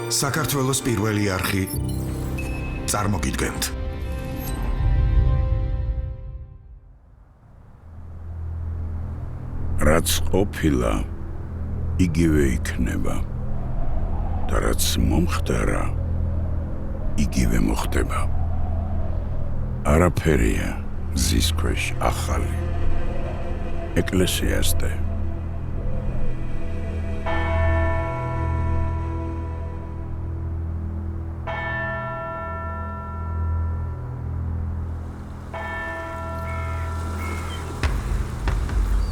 საქართველოს პირველი არხი წარმოგიდგენთ. რაც ყოფილა, იგივე იქნება და რაც მომხდარა, იგივე მოხდება. არაფერია მზის ქვეშ ახალი. ეკლესიასდე.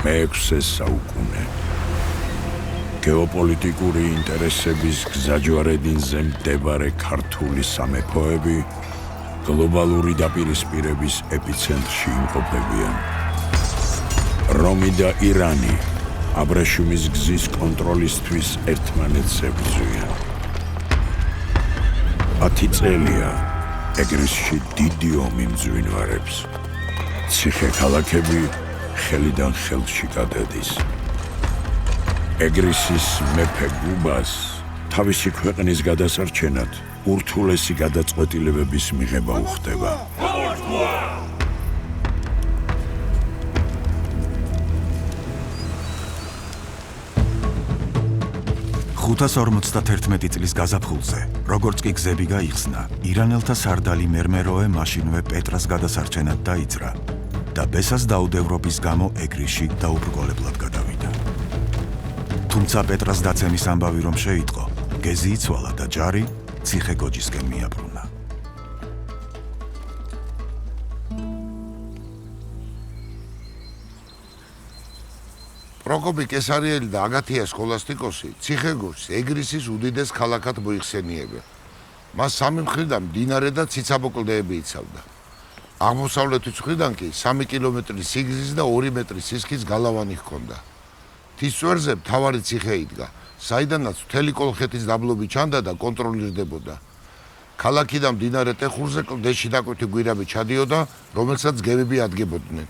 მეექვსე საუკუნე. გეოპოლიტიკური ინტერესების გზაჯვარედინზე მდებარე ქართული სამეფოები გლობალური დაპირისპირების ეპიცენტრში იმყოფებიან. რომი და ირანი აბრეშუმის გზის კონტროლისთვის ერთმანეთს ებრძვიან. 10 წელია ეგრისში დიდი ომი მძვინვარებს. ციხე ქალაქები ხელიდან ხელში გადადის. ეგრისის მეფე გუბას თავისი ქვეყნის გადასარჩენად ურთულესი გადაწყვეტილებების მიღება უხდება. $551 წლის გაზაფხულზე, როგორც კი გზები გაიხსნა, ირანელთა სარდალი მერმეროე მაშინვე პეტრას გადასარჩენად დაიძრა და ბესას დაუდევრობის გამო ეგრისში დაუბრკოლებლად გადავიდა. თუმცა პეტრას დაცემის ამბავი რომ შეიტყო, გეზი იცვალა და ჯარი ციხე გოჯისკენ მიაბრუნა. პროკოპი კესარიელი და აგათია სქოლასტიკოსი ციხე გოჯს ეგრისის უდიდეს ქალაქად მოიხსენიებენ. მას სამი მხრიდან მდინარე და ციცაბო კლდეები იცავდა. აღმოსავლეთის მხრიდან კი 3 კილომეტრის სიგრძის და 2 მეტრის სისქის გალავანი ჰქონდა. მთის წვერზე მთავარი ციხე იდგა, საიდანაც მთელი კოლხეთის დაბლობი ჩანდა და კონტროლირდებოდა. ქალაქი და მდინარე ტეხურზე კლდეში დაკვეთი გვირაბი ჩადიოდა, რომელსაც გემები ადგებოდნენ.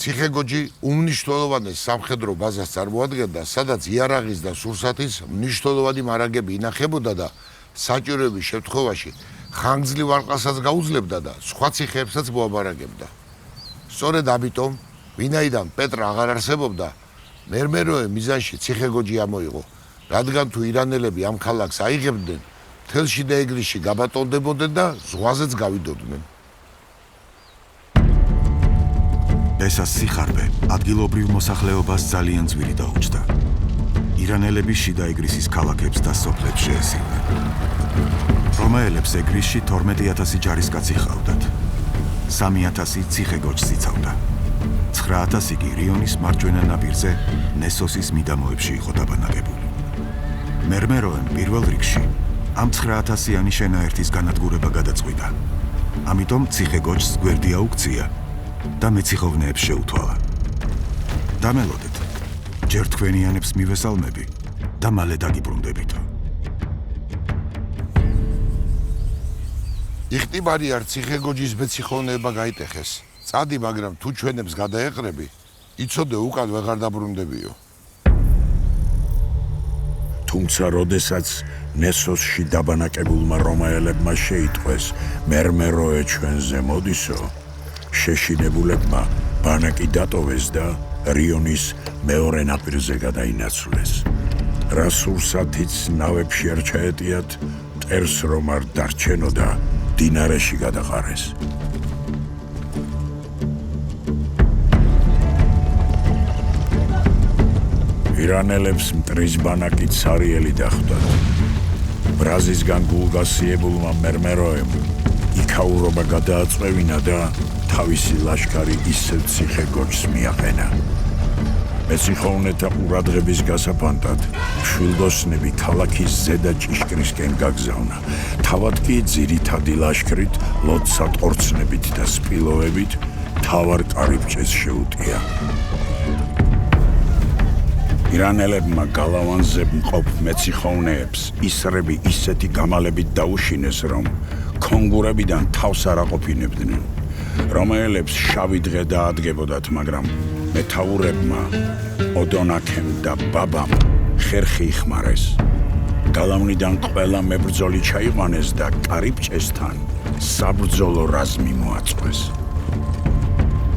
ციხე გოჯი უმნიშვნელოვანეს სამხედრო ბაზას წარმოადგენდა, სადაც იარაღის და სურსათის მნიშვნელოვანი მარაგები ინახებოდა და საჭიროების შემთხვევაში ხანგრძლივ არყასაც გაუძლებდა და სხვა ციხეებსაც მოაბარაგებდა. სწორედ ამიტომ, ვინაიდან პეტრა აღარ არსებობდა, მერმეროე მიზანში ციხე გოჯი ამოიღო, რადგან თუ ირანელები ამ ქალაქს აიღებდნენ, თელში და ეგრისში გაბატონდებოდნენ და ზღვაზეც გავიდოდნენ. ბესას სიხარბე ადგილობრივ მოსახლეობას ძალიან ძვირი დაუჯდა. ირანელები შიდა ეგრისის ქალაქებს და სოფლებს შეესილნენ. რომაელებს ეგრისში 12,000 ჯარისკაცი ჰყავდათ. 3,000 ციხე გოჯს იცავდა. 9,000 კი რიონის მარჯვენა ნაპირზე ნესოსის მიდამოებში იყო დაბანაკებული. მერმეროემ პირველ რიგში ამ 9,000-იანი შენაერთის განადგურება გადაწყვიტა. ამიტომ ციხე გოჯს გვერდი აუქცია და მეციხოვნეებს შეუთვალა. დამელოდეთ, ჯერ თქვენიანებს მივესალმები და მალე დაგიბრუნდებითო. იხტიბარი არ ციხე გოჯის მეციხოვნეება გაიტეხეს. წადი, მაგრამ თუ ჩვენებს გადაეყრები, იცოდე უკან ვეღარ დაბრუნდებიო. თუმცა როდესაც ნესოსში დაბანაკებულმა რომაელებმა შეიტყვეს მერმეროე ჩვენზე მოდისო, შეშინებულებმა ბანაკი დატოვეს და რიონის მეორე ნაპირზე გადაინაცვლეს. რა სურსათიც ნავებში არ ჩაეტიათ, მტერს რომ არ დარჩენო და მდინარეში გადაყარეს. ირანელებს მტრის ბანაკი ცარიელი დახვდათ. ბრაზისგან გულგასიებულმა მერმეროემ იქაურობა გადააწყვევინა და თავისი ლაშქარი ისევ ციხე გოჯს მიაყენა. მეციხოვნეთა ყურადღების გასაფანტად მშვილდოსნები ქალაქის ზედა ჭიშკრისკენ გაგზავნა. თავად კი ძირითადი ლაშქრით, ლოცვა-ტყორცნებით და სპილოებით მთავარ კარიბჭეს შეუტია. ირანელებმა გალავანზე მყოფ მეციხოვნეებს ისრები ისეთი გამალებით დაუშინეს, რომ კონგურებიდან თავს არ აყოფინებდნენ. რომაელებს შავი დღე დაადგებოდათ, მაგრამ მეთაურებმა ოდონაქემ და ბაბამ ხერხი იხმარეს. გალავნიდან ყველა მებრძოლი ჩაიყვანეს და კარიბჭესთან საბრძოლო რაზმი მოაწყვეს.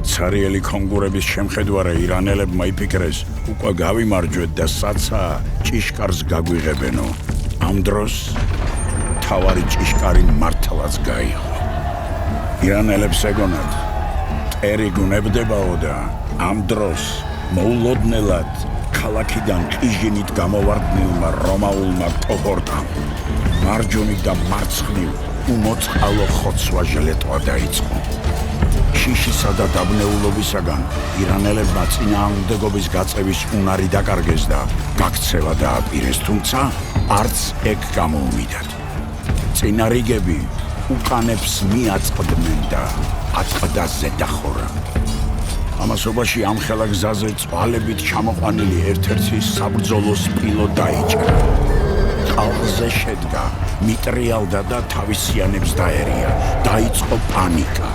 ცარიელი კონგურების შემხედვარე ირანელებმა იფიქრეს, უკვე გავიმარჯვეთ და საცა ჭიშკარს გაგვიღებენო. ამ დროს თავარი ჭიშკარი მართლაც გაიღო. ირანელებს ეგონათ, მტერი გუნებდებაო და ამ დროს მოულოდნელად ქალაქიდან ყიჟინით გამოვარდნილმა რომაულმა კოჰორტამ მარჯვნივ და მარცხნივ უმოწყალო ხოცვა ჟლეტვა დაიწყო. შიშისა და დაბნეულობისაგან ირანელებმა წინააღმდეგობის გაწევის უნარი დაკარგეს და გაქცევა დააპირეს, თუმცა არც ეგ გამოუვიდათ. წინარიგები უკანებს მიაწყდნენ და ატყდა ზედახორა. ამასობაში ამხელა გზაზე წვალებით ჩამოყვანილი ერთ-ერთი საბრძოლო სპილო დაიჭრა. ყალყზე შედგა, მიტრიალდა და თავისიანებს დაერია. დაიწყო პანიკა.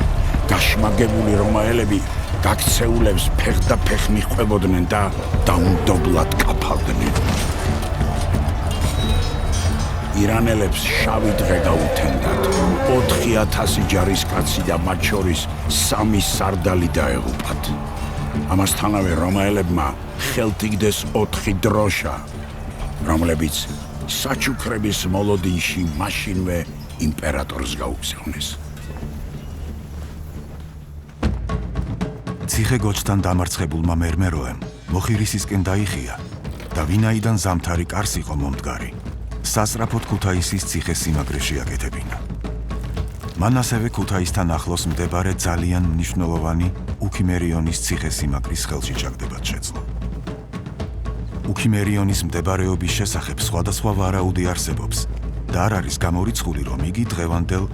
გაშმაგებული რომაელები გაქცეულებს ფეხ მიჰყვებოდნენ და დაუნდობლად კაფალდნენ. ირანელებს შავი დღე გაუთენდათ. 4000 ჯარისკაცი და მათ შორის 3 სარდალი დაეღუპათ. ამასთანავე რომაელებმა ხელთ იგდეს 4 დროშა, რომლებიც საჩუქრების მოლოდინში მაშინვე იმპერატორს გაუგზავნეს. ციხე გოჩთან დამარცხებულმა მერმეროემ მოხირისისკენ დაიხია და ვინაიდან ზამთარი კარს იყო მომდგარი, სასწრაფოდ ქუთაისის ციხეს სიმაგრეში აკეთებინა. მან ასევე ქუთაისთან ახლოს მდებარე ძალიან მნიშვნელოვანი უქიმერიონის ციხე-სიმაგრის ხელში ჩაგდებად შეძლო. უქიმერიონის მდებარეობის შესახებ სხვადასხვა ვარაუდი არსებობს და არ არის გამორიცხული, რომ იგი დღევანდელ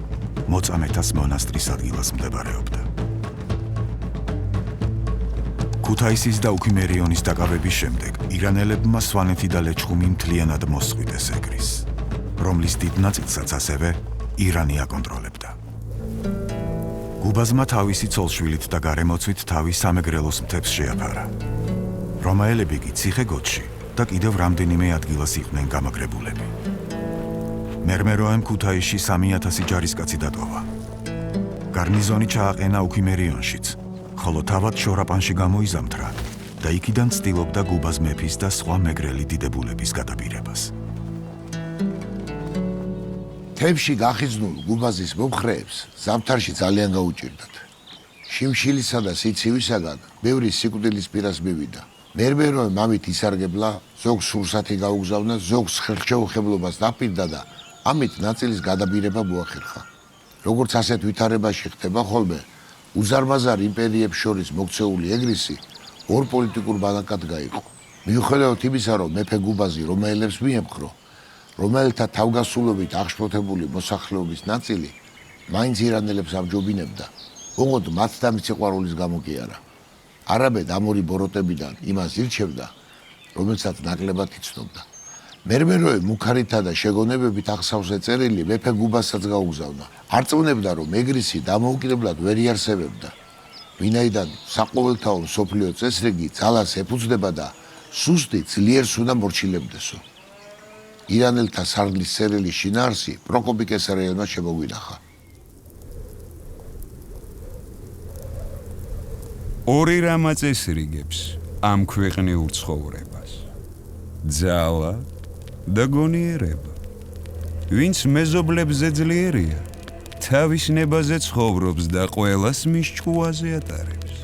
მოწამეთას მონასტრის ადგილას მდებარეობდა. ქუთაისის და უქიმერიონის დაკავების შემდეგ ირანელებმა სვანეთი და ლეჩხუმი მთლიანად მოსწყვიტეს ეგრის, რომლის დიდ ნაწილსაც ასევე ირანი აკონტროლებდა. გუბაზმა თავისი ცოლშვილით და გარემოცვით თავი სამეგრელოს მთებს შეაფარა. რომაელები კი ციხე გოჩში და კიდევ რამდენიმე ადგილას იყვნენ გამაგრებულები. მერმეროემ ქუთაისში 3000 ჯარისკაცი დატოვა. გარნიზონი ჩააყენა უქიმერიონშიც, ხოლო თავად შორაპანში გამოიზამთრა და იქიდან ცდილობდა გუბაზ მეფის და სხვა მეგრელი დიდებულების გადაბირებას. თემში გახიზნულ გუბაზის მომხრეებს ზამთარში ძალიან გაუჭირდათ. შიმშილისა და სიცივისაგან ბევრი სიკვდილის პირას მივიდა. მერმეროემ ამით ისარგებლა, ზოგს სურსათი გაუგზავნა, ზოგს ხელშეუხებლობას დაპირდა და ამით ნაწილის გადაბირება მოახერხა. როგორც ასეთ ვითარებაში ხდება ხოლმე, უზარმაზარ იმპერიებს შორის მოქცეული ეგრისი ორ პოლიტიკურ ბანაკად გაიყო. მიუხედავად იმისა, რომ მეფე გუბაზი რომაელებს მიემხრო, რომელთა თავგასულობით აღშფოთებული მოსახლეობის ნაწილი მაინც ირანელებს ამჯობინებდა, ოღონდ მათ დამის სიყვარულის გამო კი არა. არაბედ ამ ორი ბოროტებიდან იმას ირჩევდა, რომელსაც ნაკლებად იცნობდა. მერმეროემ მუქარითა და შეგონებებით აღსავს ეწერილი მეფე გუბაზსაც გაუგზავნა. არწმუნებდა, რომ ეგრისი დამოუკიდებლად ვერ იარსებებდა, ვინაიდან საყოველთაო მსოფლიო წესრიგი ძალას ეფუძნება და სუსტი ძლიერს უნდა მორჩილებდესო. ირანელთა სარდლის სერიალის შინაარსი პროკოპი კესარიელმა შემოგვინახა. ორი რამა წესრიგებს ამ ქვეყნიურ ცხოვრებას: ძალა და გონიერება. ვინც მეზობლებზე ძლიერია, თავის ნებაზე ცხოვრობს და ყველას მის ჭკუაზე ატარებს.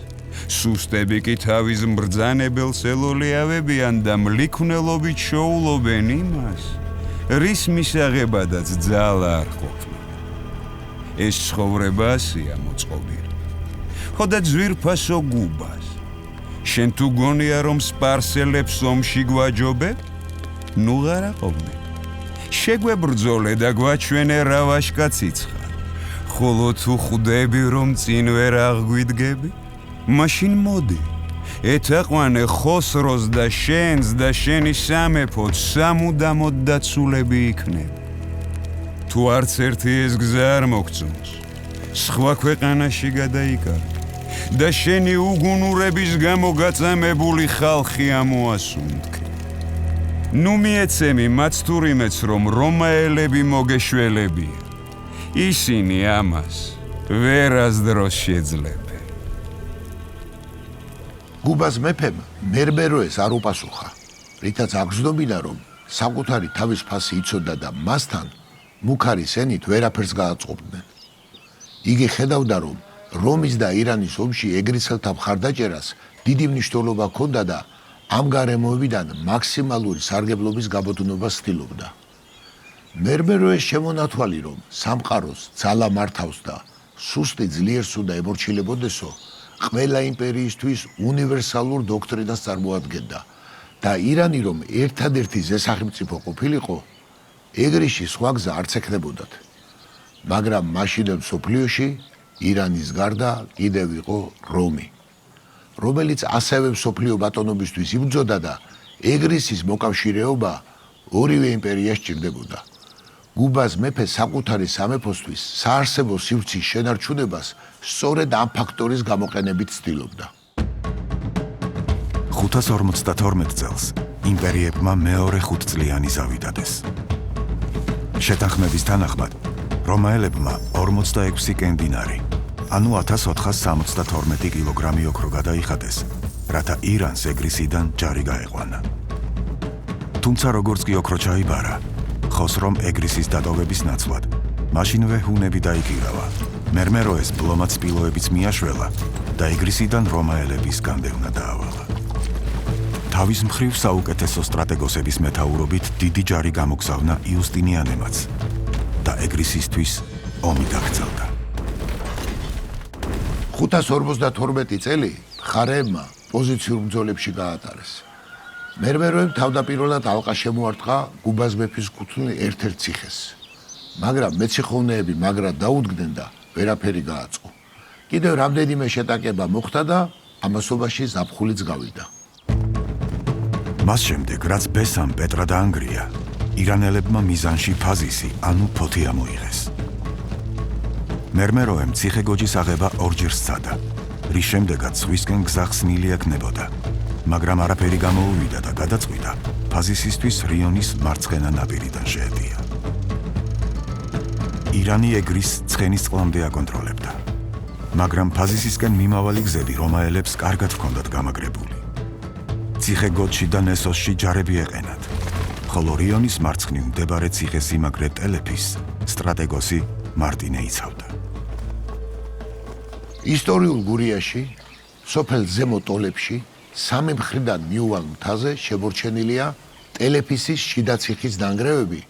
სუსტები კი თავის მბრძანებელს ელოლიავებიან და მლიქვნელობით შოულობენ იმას, რის მისაღებადაც ძალა არ ყოფნა. ეს ცხოვრება ასია მოწყობილი. ხოდა ძვირფასო გუბას, შენ თუ გონია, რომ სპარსელებს ომში გვაჯობებ? ნუ ღარა ყოფნე. შეგვებრძოლე და გვაჩვენე რა ვაშკაციც ხარ. ხოლო თუ ხვდები, რომ წინ ვერ აღგვიდგები, მაშინ მოდი, ეთაყვანე ხოსროს და შენს და შენი სამეფოთ სამუდამოდ დაცულები იქნები. თუ არც ერთი ეს გზა არ მოგწონს, სხვა ქვეყანაში გადაიკარგე და შენი უგუნურების გამო გაწამებული ხალხი ამოასუნთქე. ნუ მიეცემი მათ თურიმეც რომ რომაელები მოგეშველებია. ისინი ამას ვერასდროს შეძლებენ. გუბას მეფემ მერმეროეს არ უპასუხა, რითაც აგრძნობინა რომ საკუთარი თავის ფასი იცოდა და მასთან მუქარის ენით ვერაფერს გააწყობდნენ. იგი ხედავდა რომ რომის და ირანის ომში ეგრისელთა მხარდაჭერას დიდი მნიშვნელობა ჰქონდა და ამ გარემოებიდან მაქსიმალური სარგებლობის გაბოდნობას ცდილობდა. მერმეროეს შემონათვალი რომ სამყაროს ძალა მართავს და სუსტი ძლიერს უნდა ემორჩილებოდესო, ყველა იმპერიისთვის უნივერსალურ დოქტრინას წარმოადგენდა და ირანი რომ ერთადერთი ზესახელმწიფო ყოფილიყო, ეგრისში სხვა გზა არც ექნებოდათ. მაგრამ მაშინდელ მსოფლიოში ირანის გარდა კიდევ იყო რომი, რომელიც ასევე მსოფლიო ბატონობისთვის იბრძოდა და ეგრისის მოკავშირეობა ორივე იმპერიას სჭირდებოდა. გუბას მეფე საკუთარი სამეფოსთვის საარსებო სივრცის შენარჩუნებას სწორედ ამ ფაქტორის გამოყენებით ცდილობდა. 552 წელს იმპერიებმა მეორე 5 წლიანი ზავი დადეს. შეთანხმების თანახმად რომაელებმა 46 კენდინარი, ანუ 1472 კილოგრამი ოქრო გადაიხადეს, რათა ირანს ეგრისიდან ჯარი გაეყვანა. თუმცა როგორც კი ოქრო ჩაიბარა, ხოსრომ ეგრისის დატოვების ნაცვლად მაშინვე ჰუნები დაიკირავა, მერმეროეს ბლომად სპილოებიც მიაშველა და ეგრისიდან რომაელების განდევნა დაავალა. თავის მხრივ საუკეთესო სტრატეგოსების მეთაურობით დიდი ჯარი გამოგზავნა იუსტინიანემაც და ეგრისისთვის ომი გაგრძელდა. 552 წელი ხარეებმა პოზიციურ ბრძოლებში გაატარეს. მერმეროემ თავდაპირველად ალყა შემოარტყა გუბას მეფის კუთვნილ ერთ-ერთ ციხეს, მაგრამ მეციხოვნეები მაგრად დაუდგნენ და ვერაფერი გააწყო. კიდევ რამდენიმე შეტაკება მოხდა და ამასობაში ზაფხულიც გავიდა. მას შემდეგ, რაც ბესამ პეტრა დაანგრია, ირანელებმა მიზანში ფაზისი, ანუ ფოთი ამოიღეს. მერმეროემ ციხე-გოჯის აღება ორჯერ სცადა, რის შემდეგაც ზღვისკენ გზა ხსნილი ექნებოდა, მაგრამ არაფერი გამოუვიდა და გადაწყვიტა ფაზისისთვის რიონის მარცხენა ნაპირიდან შეედია. ირანი ეგრის ცხენის წყლამდე აკონტროლებდა, მაგრამ ფაზისისკენ მიმავალი გზები რომაელებს კარგად ჰქონდათ გამაგრებული. ციხე-გოჯში და ნესოსში ჯარები ეყენათ, ხოლო რიონის მარცხნივ მდებარე ციხე-სიმაგრე ტელეფის სტრატეგოსი მარტინე იცავდა. ისტორიულ გურიაში, სოფელ ზემო ტოლებში, სამი მხრიდან მიუვალ მთაზე შემორჩენილია ტელეფისის შიდა ციხის ნანგრევები,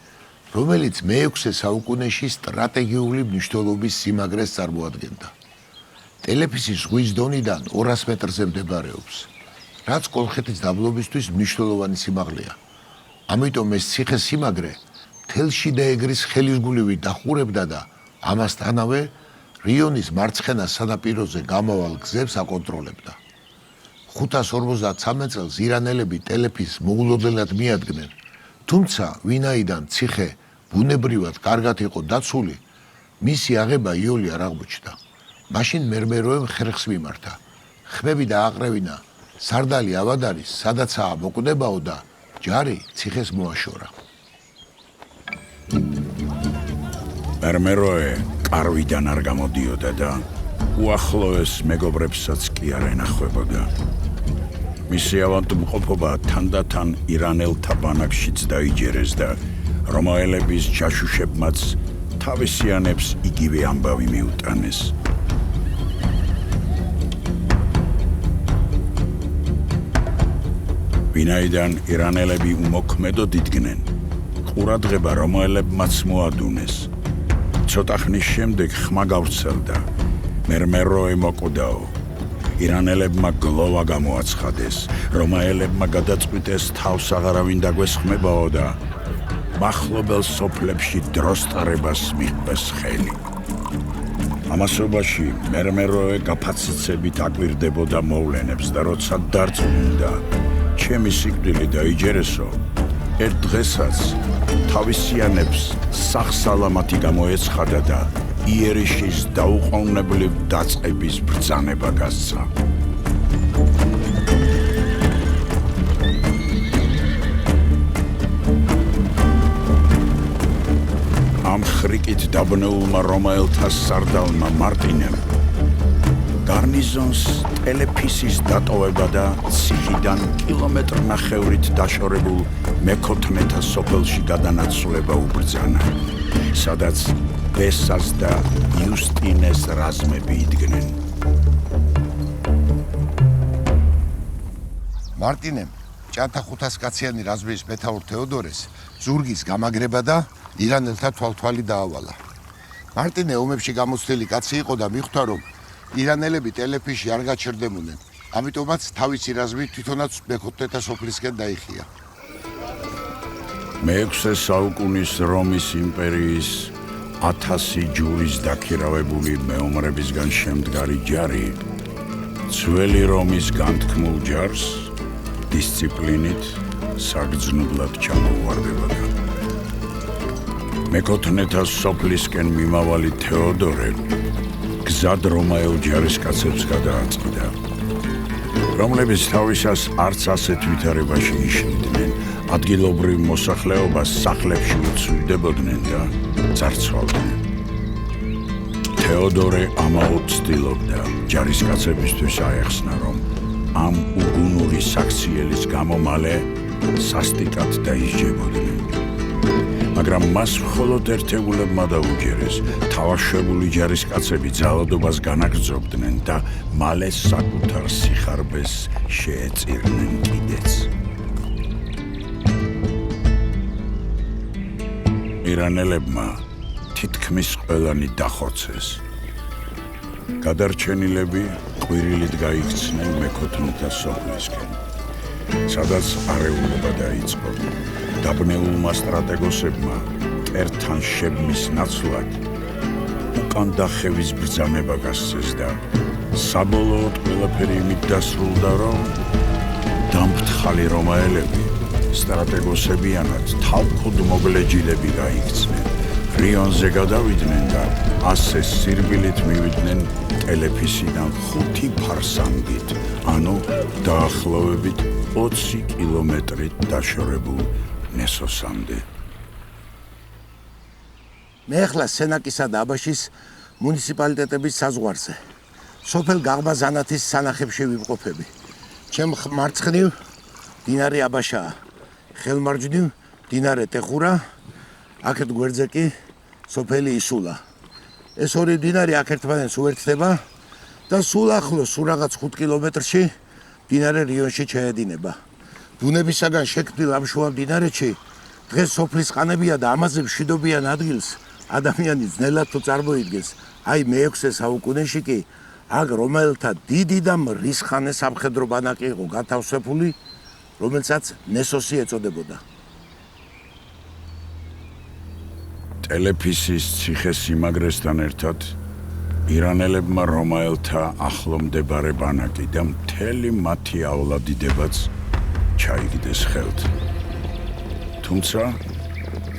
რომელიც მე-6 საუკუნეში სტრატეგიული მნიშვნელობის სიმაგრეს წარმოადგენდა. ტელეფისის ზღვის დონიდან 200 მეტრზე მდებარეობს, რაც კოლხეთის დაბლობისთვის მნიშვნელოვანი სიმაღლეა. ამიტომ ეს ციხე-სიმაგრე მთელში და ეგრის ხელისგულივით დახურებდა და ამასთანავე რიონის მარცხენა სანაპიროზე გამავალ გზებს აკონტროლებდა. 553 წელს ირანელები ტელეფის მოულოდნელად მიადგნენ, თუმცა ვინაიდან ციხე ბუნებრივად კარგად იყო დაცული, მისი აღება იოლი არ აღმოჩნდა. მაშინ მერმეროემ ხერხს მიმართა, ხმები დააყრევინა სარდალი ავადარის, სადაცაა მოკვდებაო და ჯარი ციხეს მოაშორა. მერმეროე კარვიდან არ გამოდიოდა და უახლოეს მეგობრებსაც კი არ ენახვებოდა. მისი ავადმყოფობა თანდათან ირანელთა ბანაკშიც დაიჯერეს და რომაელების ჯაშუშებმაც თავისიანებს იგივე ამბავი მიუტანეს. ვინაიდან ირანელები უმოქმედოდ იდგნენ, ყურადღება რომაელებმაც მოადუნეს. ცოტა ხნის შემდეგ ხმა გავრცელდა, მერმეროე მოკვდაო. ირანელებმა გლოვა გამოაცხადეს, რომაელებმა გადაწყვიტეს თავს აღარავინ დაგვესხმებაო და მახლობელ სოფლებში დროს ტარებას მიჰყვეს ხელი. ამასობაში მერმეროე გაფაციცებით აკვირდებოდა მოვლენებს და როცა დარწმუნდა, ჩემი სიკვდილი დაიჯერესო, ერთ დღესაც თავისიანებს სახსალამათი გამოეცხადა და იერიშის დაუყოვნებლივ დაწყების ბრძანება გასცა. ამ ხრიკით დაბნეულმა რომაელთა სარდალმა მარტინემ გარნიზონს ტელეფისის დატოვება და ციხიდან კილომეტრნახევრით დაშორებულ მეკოთნეთა სოფელში გადანაცვლება უბრძანა, სადაც ბესას და იუსტინეს რაზმები იდგნენ. მარტინემ ჭანთა 500 კაციანი რაზმის მეთაურ თეოდორეს ზურგის გამაგრება და ირანელთა თვალთვალი დაავალა. მარტინე ომებში გამოცდილი კაცი იყო და მიხვდა, რომ ირანელები ტელეფისში არ გაჩერდებოდნენ, ამიტომაც თავისი რაზმი თვითონაც მეკოთნეთა სოფლისკენ დაიხია. მე-6 საუკუნის რომის იმპერიის 1000 ჯურის დაქირავებული მეომრებისგან შემდგარი ჯარი ძველი რომის განთქმულ ჯარს დისციპლინით საგრძნობლად ჩამოუვარდებოდა. მეკოთნეთა სოფლისკენ მიმავალი თეოდორე გზად რომაელ ჯარისკაცებს გადააწყდა, რომლებიც თავისას არც ასეთ ვითარებაში იშლიდნენ, ადგილობრივ მოსახლეობას სახლებში უცვლიდებოდნენ და ძარცვალდნენ. თეოდორე ამაოდ ცდილობდა ჯარისკაცებისთვის აეხსნა, რომ ამ უგუნური საქციელის გამო მალე სასტიკად დაისჯებოდნენ. მაგრამ მას მხოლოდ ერთეულებმა დაუჯერეს, თავაშვებული ჯარისკაცები ძალადობას განაგრძობდნენ და მალე საკუთარ სიხარბეს შეეწირნენ კიდეც. ირანელებმა თითქმის ყველანი დახოცეს. გადარჩენილები ყვირილით გაიქცნენ მეკოთნეთა სოფლისკენ, სადაც არეულობა დაიწყო. დაბნეულმა სტრატეგოსებმა მტერთან შებმის ნაცვლად უკან დახევის ბრძანება გასცეს და საბოლოოდ ყველაფერი იმით დასრულდა, რომ დამფრთხალი რომაელები სტრატეგოსებიანად თავქოდ მოგლეჯილები გაიქცნენ, რიონზე გადავიდნენ და ასე სირბილით მივიდნენ ტელეფისიდან 5 ფარსანგით, ანუ დაახლოებით 20 კილომეტრით დაშორებულ ნესოსამდე. მე ახლა სენაკისა და აბაშის მუნიციპალიტეტების საზღვარზე, სოფელ გაღბაზანათის სანახებში ვიმყოფები. ჩემ მარცხნივ დინარე აბაშაა, ხელმარჯვნივ დინარე ტეხურა, აქეთ გვერდზე კი სოფელი ისულა. ეს ორი დინარი აქ ერთმანეთს უერთდება და სულ ახლოს, სულ რაღაც 5 კილომეტრში დინარე რიონში ჩაედინება. ბუნებისაგან შექმნილ ამ შუა მდინარეში დღეს სოფლის ყანებია და ამაზე მშვიდობიან ადგილს ადამიანი ძნელად თუ წარმოიდგენს. აი მე-6 საუკუნეში კი აქ რომაელთა დიდი და მრისხანე სამხედრო ბანაკი იყო გათავსებული, რომელსაც ნესოსი ეწოდებოდა. ტელეფისის ციხე-სიმაგრესთან ერთად ირანელებმა რომაელთა ახლო მდებარე ბანაკი და მთელი მათი ავლადიდებაც ჩაიგდეს ხელთ. თუმცა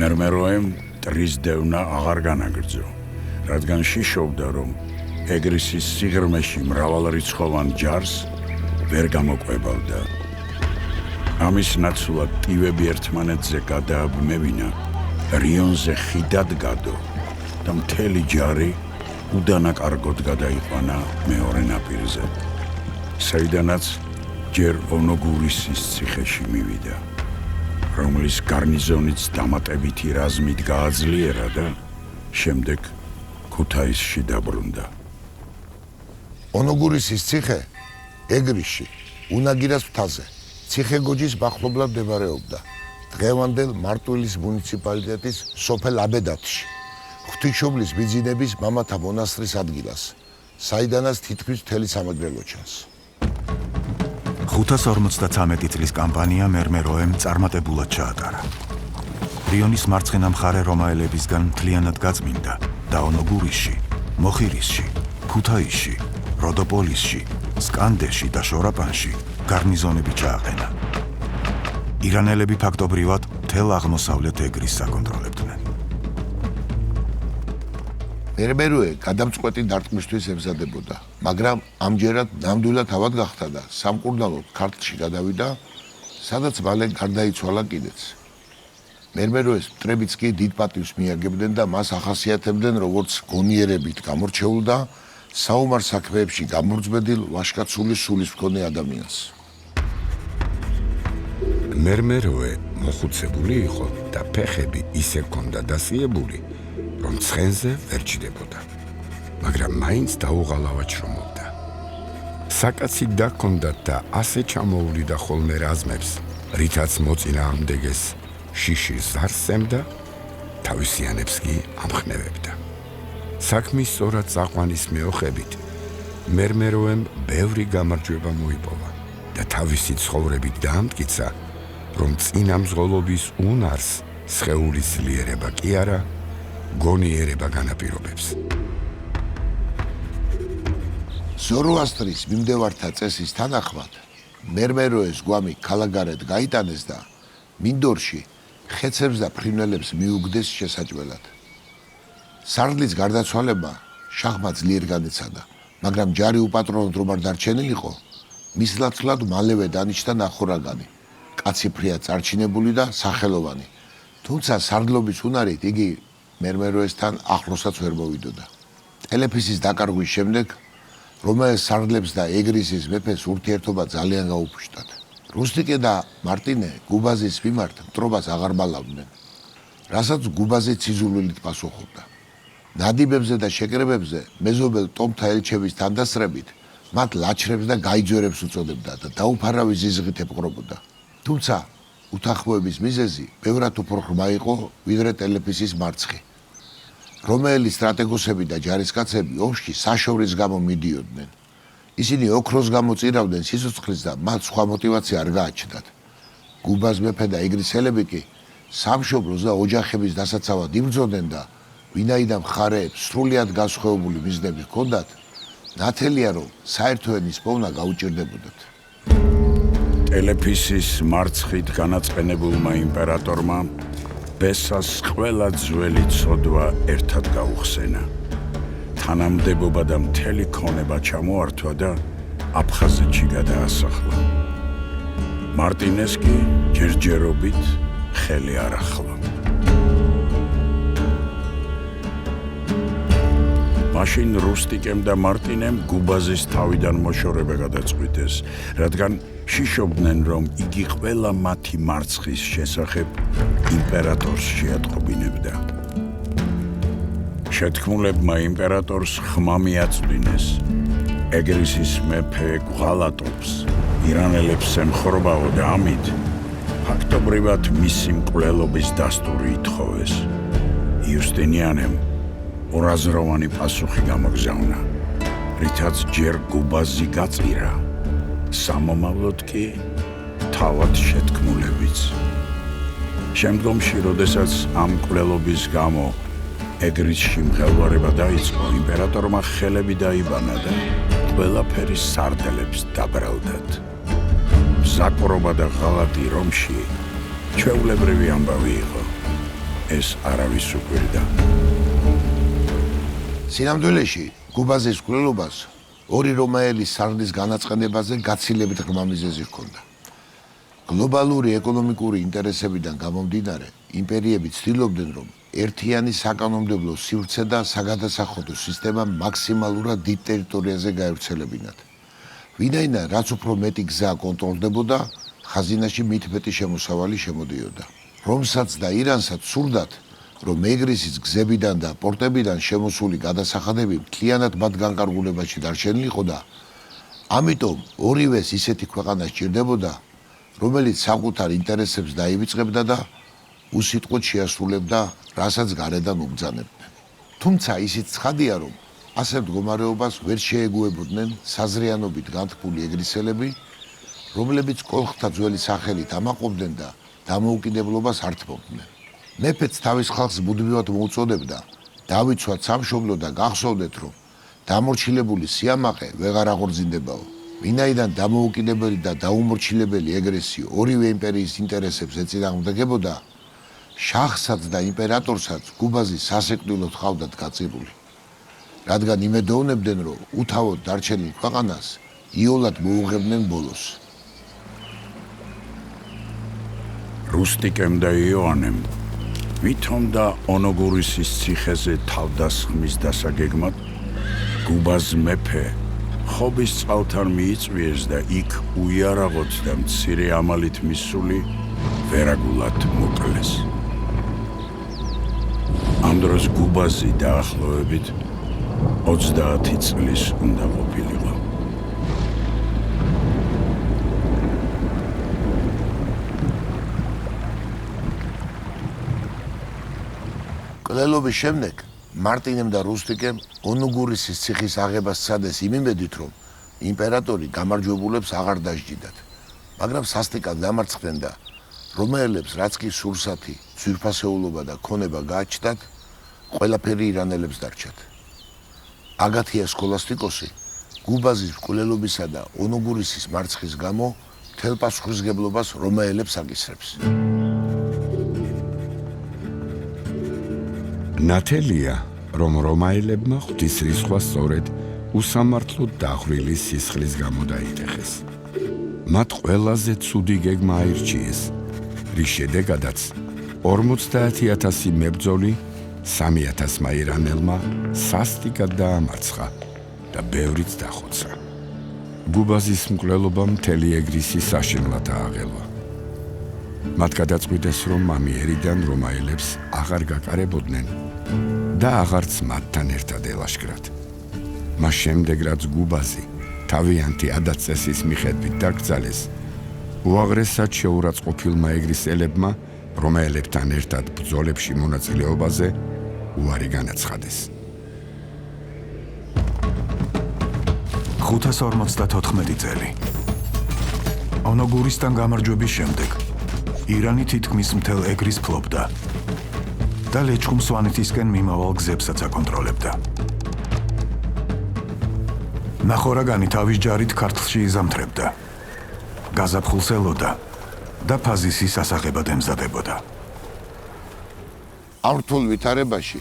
მერმეროემ ტრის დევნა აღარ განაგრძო, რადგან შიშობდა, რომ ეგრისის სიღრმეში მრავალრიცხოვან ჯარს ვერ გამოყვებავდა. ამის ნაცვლად ტივები ერთმანეთზე გადააბმევინა, რიონზე ხიდად გადო და მთელი ჯარი უდანაკარგოდ გადაიყვანა მეორე ნაპირზე, საიდანაც ჯერ ონოგურისის ციხეში მივიდა, რომლის გარნიზონიც დამატებითი რაზმით გააძლიერა და შემდეგ ქუთაისში დაბრუნდა. ონოგურისის ციხე ეგრისში, უნაგირას მთაზე, ციხე-გოჯის მახლობლად მდებარეობდა, დღევანდელ მარტვილის მუნიციპალიტეტის სოფელ აბედათში, ღვთისმშობლის ბიძინების მამათა მონასტრის ადგილას, საიდანაც თითქმის მთელი სამეგრელო ჩანს. 553 წლის კამპანია მერმეროემ წარმატებულად ჩაატარა. რიონის მარცხენა მხარე რომაელებისგან მთლიანად გაწმინდა და ონოგურისში, მოხირისში, ქუთაისში, როდოპოლისში, სკანდეში და შორაპანში გარნიზონები ჩააყენა. ირანელები ფაქტობრივად მთელ აღმოსავლეთ ეგრისს აკონტროლებდნენ. მერმეროე გადამწყვეტი დარტყმისთვის ემზადებოდა, მაგრამ ამჯერად ნამდვილად თავად გახდა და სამკურნალოდ ქართლში გადავიდა, სადაც მალე გარდაიცვალა კიდეც. მერმეროეს მტრებიც კი დიდ პატივს მიაგებდნენ და მას ახასიათებდნენ როგორც გონიერებით გამორჩეულ და საომარ საქმეებში გამორწმენდილ ვაჟკაცული სულის მქონე ადამიანს. მერმეროე მოხუცებული იყო და ფეხები ისე ჰქონდა დასიებული, რომ ცხენზე ვერ ჩდებოდა, მაგრამ მაინც დაუღალავა ჩრომობდა. საკაცი დაქონდათ და ასე ჩამოუვლიდა ხოლმე რაზმებს, რითაც მოწინააღმდეგეს შიში ზარს ემდა, თავისიანებს კი ამხნევებდა. საქმის სწორად წაყვანის მეოხებით მერმეროემ ბევრი გამარჯვება მოიპოვა და თავისი ცხოვრებით დაამტკიცა, რომ წინამძღოლობის უნარს სხეულის ძლიერება კი არა, გონიერება განაპირობებს. ზოროასტრის მიმდევართა წესის თანახმად, მერმეროეს გვამი ქალაქგარეთ გაიტანეს და მინდორში ხეცებს და ფრინველებს მიუგდეს შესაჭველად. სარდლის გარდაცვალება შაჰმა ძლიერ განეცადა, მაგრამ ჯარი უპატრონოდ რომ არ დარჩენილიყო, მის ლაცვლად მალევე დანიშნა ნახორაგანი, კაცი ფრიად წარჩინებული და სახელოვანი, თუმცა სარდლობის უნარით იგი მერმეროესთან ახლოსაც ვერ მოვიდოდა. ტელეფისის დაკარგვის შემდეგ რომაელს სარდლებს და ეგრისის მეფეს ურთიერთობა ძალიან გაუფშტათ. რუსტიკე და მარტინე გუბაზის მიმართ მტრობას აღარ ბალავდნენ, რასაც გუბაზე ციზულვილით პასუხობდა. ნადიბებზე და შეკრებებზე მეზობელ ტომთა ელჩების თანდასწრებით მათ ლაჩრებს და გაიძვერებს უწოდებდა და დაუფარავი ზიზღით ეპყრობოდა. თუმცა უთანხმოების მიზეზი ბევრად უფრო ღრმა იყო, ვიდრე ტელეფისის მარცხი. რომაელი სტრატეგოსები და ჯარისკაცები ომში საშორის გამო მიდიოდნენ. ისინი ოქროს გამო წირავდნენ სიცოცხლის და მათ სხვა мотиваცია არ გააჩნდათ. გუბაზ მეფე და ეგრისელები კი სამშობლოს და ოჯახების დასაცავად იბრძოდნენ და ვინაიდან მხარეებს სრულიად განსხვავებული მიზნები ჰქონდათ, ნათელია რომ საერთო ენის პოვნა გაუჭირდებოდათ. ტელეფისის მარცხით განაწყენებულმა იმპერატორმა ბესას ყველა ძველი ცოდვა ერთად გაუხსენა. თანამდებობა და მთელი ქონება ჩამოართვა და აფხაზეთში გადაასახლა. მარტინეს კი ჯერჯერობით ხელი არ ახლა. მაშინ რუსტიკემ და მარტინემ გუბაზის თავიდან მოშორება გადაწყვიტეს, რადგან შიშობდნენ, რომ იგი ყველა მათი მარცხის შესახებ იმპერატორს შეატყობინებდა. შეთქმულებმა იმპერატორს ხმა მიაწვდინეს. ეგრისის მეფე გვალატობს, ირანელებს ემხრობაო და ამით ფაქტობრივად მისი მკვლელობის დასტური ითხოვეს. იუსტინიანემ ორაზროვანი პასუხი გამოგზავნა, რითაც ჯერ გუბაზი გაწირა, სამომავლოდ კი თავად შეთქმულებიც. შემდგომში, როდესაც ამ მკვლელობის გამო ეგრისში მღელვარება დაიწყო, იმპერატორმა ხელები დაიბანა და ყველაფერი სარდლებს დაბრალდათ. მზაკვრობა და ღალატი რომში ჩვეულებრივი ამბავი იყო. ეს არავის უკვირდა. სინამდვილეში გუბაზის მკვლელობას ორი რომაელის სარდლის განაწყენებაზე გაცილებით ღრმა მიზეზი ჰქონდა. გლობალური ეკონომიკური ინტერესებიდან გამომდინარე, იმპერიები ცდილობდნენ, რომ ერთიანი საკანონმდებლო სივრცე და საგადასახადო სისტემა მაქსიმალურად დიდ ტერიტორიაზე გაევრცელებინათ. ვინაიდან რაც უფრო მეტი გზა კონტროლდებოდა, ხაზინაში მით მეტი შემოსავალი შემოდიოდა. რომსაც და ირანსაც სურდათ, რომ ეგრისის გზებიდან და პორტებიდან შემოსული გადასახადები მთლიანად მათ განკარგულებაში დარჩენილიყო და ამიტომ ორივეს ისეთი ქვეყანა სჭირდებოდა, რომელიც საკუთარ ინტერესებს დაივიწყებდა და უსიტყვოდ შეასრულებდა, რასაც გარედან უბრძანებდნენ. თუმცა ისიც ცხადია, რომ ასე მდგომარეობას ვერ შეეგუებოდნენ საზრიანობით განთქმული ეგრისელები, რომლებიც კოლხთა ძველი სახელით ამაყობდნენ და დამოუკიდებლობას არ თმობდნენ. მეფეც თავის ხალხს მუდმივად მოუწოდებდა, დავიცვათ სამშობლო და გახსოვდეთ, რომ დამორჩილებული სიამაყე ვეღარ აღორძინდებაო. ვინაიდან დამოუკიდებელი და დაუმორჩილებელი ეგრესი ორივე იმპერიის ინტერესებს ეწინააღმდეგებოდა, შაჰსაც და იმპერატორსაც გუბაზი სასიკვდილოდ ჰყავდათ გაწირული. რადგან იმედოვნებდნენ, რომ უთავოდ დარჩენილ ქვეყანას იოლად მოუღებდნენ ბოლოს. რუსტიკემ და იოანემ ვითომ და ონოგურისის ციხეზე თავდასხმის დასაგეგმად გუბაზ მეფე ხობის წყალთან მიიწვიეს და იქ უიარაღოთ და მცირე ამალით მისული ვერაგულად მოკლეს. ამ დროს გუბაზი დაახლოებით 30 წლის უნდა ყოფილიყო. კვლელობის შემდეგ მარტინემ და რუსტიკემ ონოგურისის ციხის აღებას სცადეს იმ იმედით, რომ იმპერატორი გამარჯვებულებს აღარ დაждდათ, მაგრამ სასტიკად დამარცხდნენ და რომაელებს რაც კი სურსათი, ძვირფასეულობა და ქონება გააჩნდათ, ყველაფერი ირანელებს დარჩათ. აგათია სქოლასტიკოსი გუბაზის მკვლელობისა და ონოგურისის მარცხის გამო მთელ პასუხისმგებლობას რომაელებს აკისრებს. ნათელია, რომ რომაელებმა ღვთისრისხვა სწორედ უსამართლოდ დახრილი სისხლის გამო დაიტეხეს. მათ ყველაზე ცუდი გეგმა აირჩიეს, რის შედეგადაც 50,000 მებრძოლი 3,000 ირანელმა სასტიკად დაამარცხა და ბევრიც დახოცა. გუბაზის მკვლელობა მთელი ეგრისი საშინლად ააღელვა. მათ გადაწყვიტეს, რომ ამიერიდან რომაელებს აღარ გაკარებოდნენ და აღარც მათთან ერთად ელაშქრათ. მას შემდეგ, რაც გუბაზი თავიანთი ადაწესის მიხედვით დაკრძალეს, უაღრესად შეურაცხყოფილმა ეგრისელებმა რომაელებთან ერთად ბრძოლებში მონაწილეობაზე უარი განაცხადეს. 554 წელი. ონოგურისთან გამარჯვების შემდეგ ირანი თითქმის მთელ ეგრის ფლობდა და ლეჩხუმ სვანეთისკენ მიმავალ გზებსაც აკონტროლებდა. ნახორაგანი თავის ჯარით ქართლში იზამთრებდა, გაზაფხულს ელოდა და ფაზისის ასაღებად ემზადებოდა. ამ რთულ ვითარებაში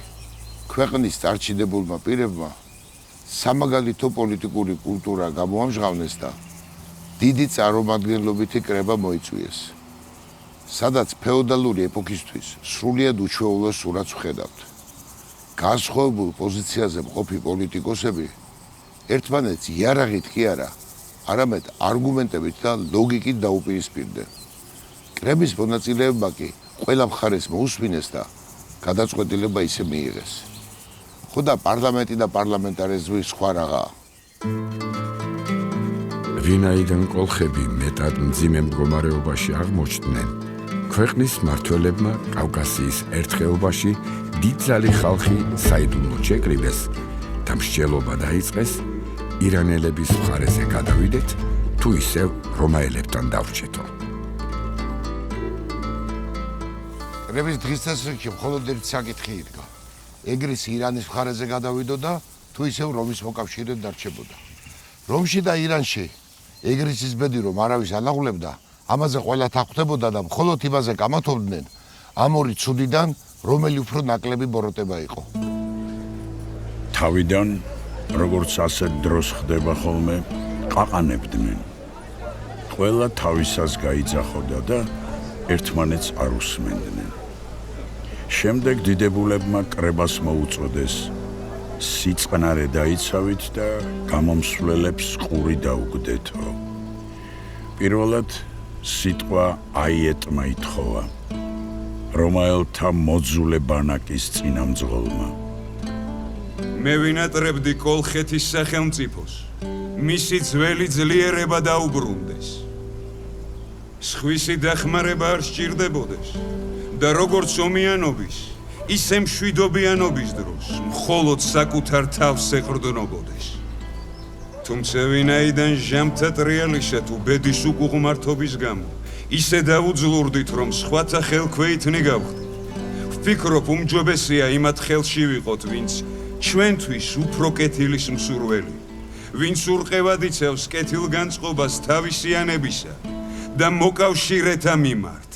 ქვეყნის წარჩიდებულმა პირებმა სამაგალითო პოლიტიკური კულტურა გამოამჟღავნეს და დიდი წარმომადგენლობითი კრება მოიწვიეს, სადაც ფეოდალური ეპოქისთვის სრულიად უჩვეულო სურათს ვხედავთ. განსხვავებულ პოზიციაზე მყოფი პოლიტიკოსები ერთმანეთს იარაღით კი არა, არამედ არგუმენტებით და ლოგიკით დაუპირისპირდნენ. კრების მონაწილეებმა კი ყველა მხარეს მოусმინეს და გადაწყვეტილება ისე მიიღეს. ხოდა პარლამენტი და პარლამენტარიზმი სხვა რაღაცა. ვინაიდან კოლხები მეტად მძიმე მდგომარეობაში აღმოჩნდნენ, ქვეყნის მმართველებმა კავკასიის ერთ ხეობაში დიდძალი ხალხი საიდუმლოდ შეკრიბეს და მსჯელობა დაიწყეს ირანელების მხარეზე გადავიდეთ, თუ ისევ რომაელებთან დავრჩეთო. კრების დღის წესრიგში მხოლოდ ერთი საკითხი იდგა. ეგრისი ირანის მხარეზე გადავიდო და თუ ისევ რომის მოკავშირედ დარჩებოდა. რომში და ირანში ეგრისის ბედი რომ არავის ანაღლებდა, ამაზე ყველა თახვდებოდა და მხოლოდ იმაზე კამათობდნენ, ამ ორი ცუდიდან რომელი უფრო ნაკლები ბოროტება იყო. თავიდან, როგორც ასეთ დროს ხდება ხოლმე, ყაყანებდნენ. ყველა თავისას გაიძახოდა და ერთმანეთს არ უსმენდნენ. შემდეგ დიდებულებმა კრებას მოუწოდეს, სიწყნარე დაიცავით და გამომსვლელებს ყური დაუგდეთო. პირველად სიტყვა აიეტმა ითხოვა, რომაელთა მოძულე ბანაკის წინამძღოლმა. მე ვინატრებდი კოლხეთის სახელმწიფოს, მისი ძველი ძლიერება დაუბრუნდეს. სხვისი დახმარება არ სჭირდებოდეს და როგორც ომიანობის, ისე მშვიდობიანობის დროს მხოლოდ საკუთარ თავს ეყრდნობოდეს. თუმცა ვინაიდან ჟამთა ტრიალისა თუ ბედის უკუღმართობის გამო ისე დავუძლურდით, რომ სხვათა ხელქვეითნი გავხდით, ვფიქრობ უმჯობესია იმათ ხელში ვიყოთ, ვინც ჩვენთვის უფრო კეთილის მსურველი, ვინც ურყევად იცავს კეთილგანწყობას თავისიანებისა და მოკავშირეთა მიმართ.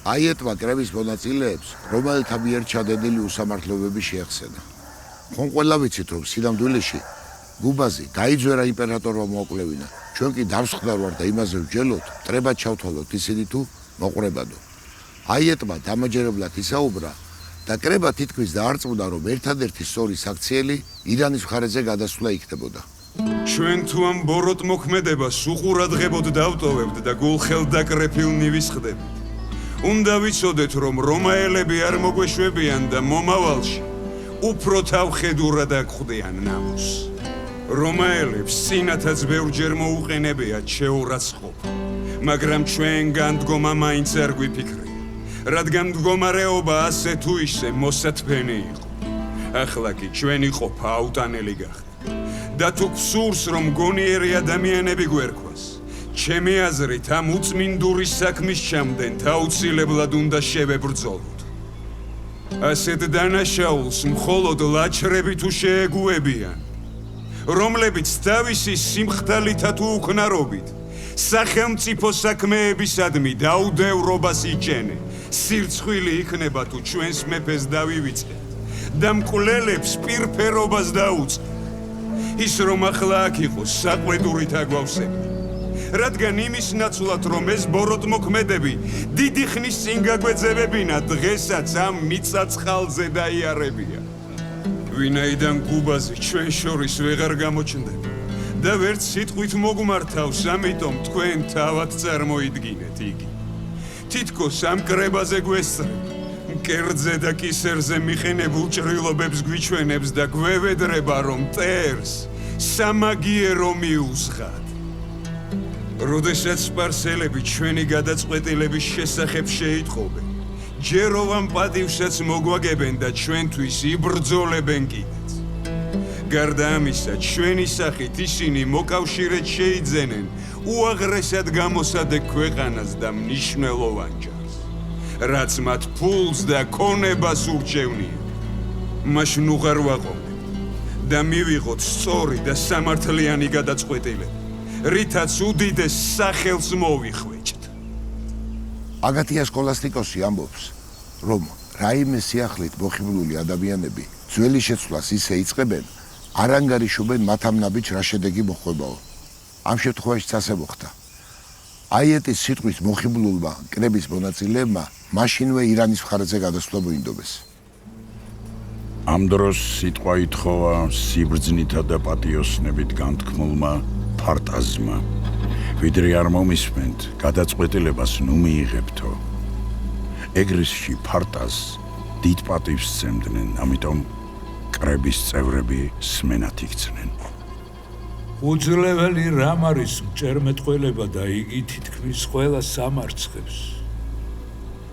აიეტმა კრების მონაწილეებს რომაელთა მიერ ჩადენილი უსამართლობები შეეხსენა. ხომ ყველა ვიცით რომ სინამდვილეში გუბაზი გაიძვერა იმპერატორმა მოკლევინა. ჩვენ კი დავსხდარ ვარ და იმაზე ვჯელოთ, ტრებად ჩავთვალოთ ისინი თუ მოყრებადო. აიეტმა დამაჯერებლად ისაუბრა და კრება თითქმის დაარწმუნდა რომ ერთადერთი სწორი საქციელი ირანის მხარეზე გადასვლა იქნებოდა. ჩვენ თუ ამ ბოროტ მოქმედებას უყურადღებოდ დავტოვებთ და გულხელდაკრეფილ ნივის ხდებით. უნდა ვიცოდეთ რომ რომაელები არ მოგვეშვებიან და მომავალში უფრო თავხედურად აგვხდიან ნამოს. რომაელებს წინათაც ბევრჯერ მოუყენებიათ შეურაცხყოფა, მაგრამ ჩვენ განდგომა მაინც არ გვიფიქრია, რადგან მდგომარეობა ასე თუ ისე მოსათფენი იყო. ახლა კი ჩვენი ყოფა აუტანელი გახდა. და თუ გსურს რომ გონიერი ადამიანები გვერქვას, ჩემი აზრით ამ უწმინდური საქმის ჩამდენთ აუცილებლად უნდა შევებრძოლოთ. ასეთ დანაშაულს მხოლოდ ლაჩრები თუ შეეგუებიან, რომლებიც თავისი სიმხდალითა თუ უქნარობით სახელმწიფო საქმეებისადმი დაუდევრობას იჭენენ. სირცხვილი იქნება თუ ჩვენს მეფეს დავივიწყებთ და მკვლელებს პირფერობას დაუწყებთ. ის რომ ახლა აქ იყოს საყვედურით აგვავსებთ, რადგან იმის ნაცვლად რომ ეს ბოროტ მოქმედები დიდი ხნის წინ გაგვეძებებინა, დღესაც ამ მიწაწყალზე დაიარებია. ვინაიდან გუბაზი ჩვენ შორის ვეღარ გამოჩნდება და ვერც სიტყვით მოგმართავს, ამიტომ თქვენ თავად წარმოიდგინეთ იგი. თითქოს ამ კრებაზე გვესწრებ, მკერდზე და კისერზე მიყენებულ ჭრილობებს გვიჩვენებს და გვევედრება რომ მტერს სამაგიერო მიუსხათ. როდესაც სპარსელები ჩვენი გადაწყვეტილების შესახებ შეიტყობენ, ჯეროვ ამ პატივსაც მოგვაგებენ და ჩვენთვის იბრძოლებენ კიდეც. გარდა ამისა, ჩვენი სახით ისინი მოკავშირედ შეიძენენ უაღრესად გამოსადეგ ქვეყანას და მნიშვნელოვან ჯარს, რაც მათ ფულს და ქონებას ურჩევნია. მაშინ უღარ ვაყოვნებთ და მივიღოთ სწორი და სამართლიანი გადაწყვეტილება, რითაც უდიდეს სახელს მოვიხვეჭთ. აგათია სკოლასტიკოსი ამბობს, რომ რაიმე სიახლით მოხიბლული ადამიანები ძველი შეცვლას ისე იწყებენ, არ ანგარიშობენ მათ ამ ნაბიჯს რა შედეგი მოხვებაო. ამ შემთხვევაშიც ასე მოხდა. აიეტის სიტყვის მოხიბლულმა კრების მონაწილეებმა მაშინვე ირანის მხარეზე გადასვლა მოინდომეს. ამ დროს სიტყვა ითხოვა სიბრძნითა და პატიოსნებით განთქმულმა ფარტაზმა. ვიდრე არ მომისმენთ, გადაწყვეტილებას ნუ მიიღებთო. ეგრისში ფარტაზს დიდ პატივს სცემდნენ, ამიტომ კრების წევრები სმენად იქცნენ. უძლეველი რამ არის მჭერმეტყველება და იგი თითქმის ყველა სამარცხებს.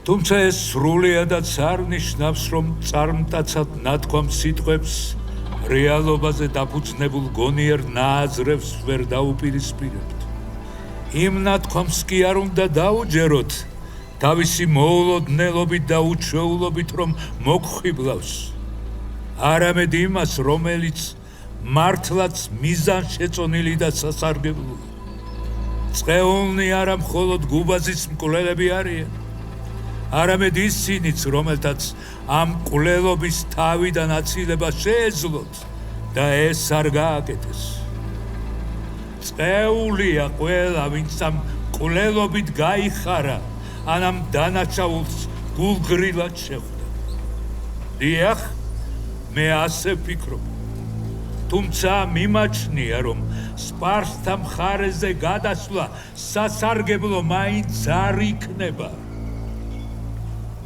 თუმცა ეს სრულიადაც არ ნიშნავს, რომ წარმტაცად ნათქვამ სიტყვებს რეალობაზე დაფუძნებულ გონიერ ნააზრევს ვერ დაუპირისპირებთ. იმ ნათქვამს კი არ უნდა დაუჯეროთ თავისი მოულოდნელობით და უჩვეულობით, რომ მოგხვიბლავს. არამედ იმას, რომელიც მართლაც მიზანშეწონილი და სასარგებლოა. წყეულნი არა მხოლოდ გუბაზის მკვლელები არიან, არამედ ისინიც, რომელთაც ამ მკვლელობის თავიდან აცილება შეეძლოთ და ეს არ გააკეთეს. წყეულია ყველა, ვინც ამ მკვლელობით გაიხარა, ან ამ დანაშაულს გულგრილად შეხვდა. დიახ, მე ასე ვფიქრობ. თუმცა მიმაჩნია, რომ სპარსთა მხარეზე გადასვლა სასარგებლო მაინც არ იქნება.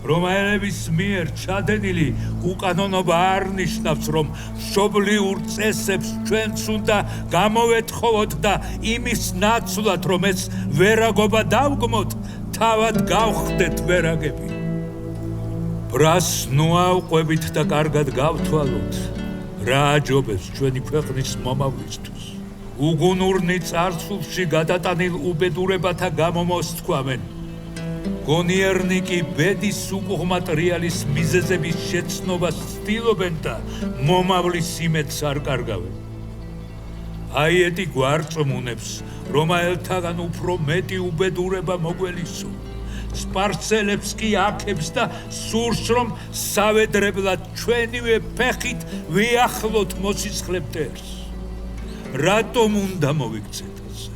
რომაელების მიერ ჩადენილი უკანონობა არ ნიშნავს, რომ მშობლიურ წესებს ჩვენც უნდა გამოვეთხოვოთ და იმის ნაცვლად, რომ ეს ვერაგობა დავგმოთ, თავად გავხდეთ ვერაგები. ბრას ნუ ავყვებით და კარგად გავთვალოთ, რა აჯობებს ჩვენი ქვეყნის მომავლისთვის. უგუნურნი წარსულში გადატანილ უბედურებათა გამო მოსთქვამენ. გონიერნი კი ბედის უკუღმატრიალის მიზეზების შეცნობას ცდილობენ და მომავლის იმედს არ კარგავენ. აიეტი გვარწმუნებს, რომაელთაგან უფრო მეტი უბედურება მოგველისო. სპარსელებს კი აქებს და სურს რომ სავედრებლად ჩვენივე ფეხით ვიახლოთ მოსისხლებ მტერს. რატომ უნდა მოვიქცეთ ასე?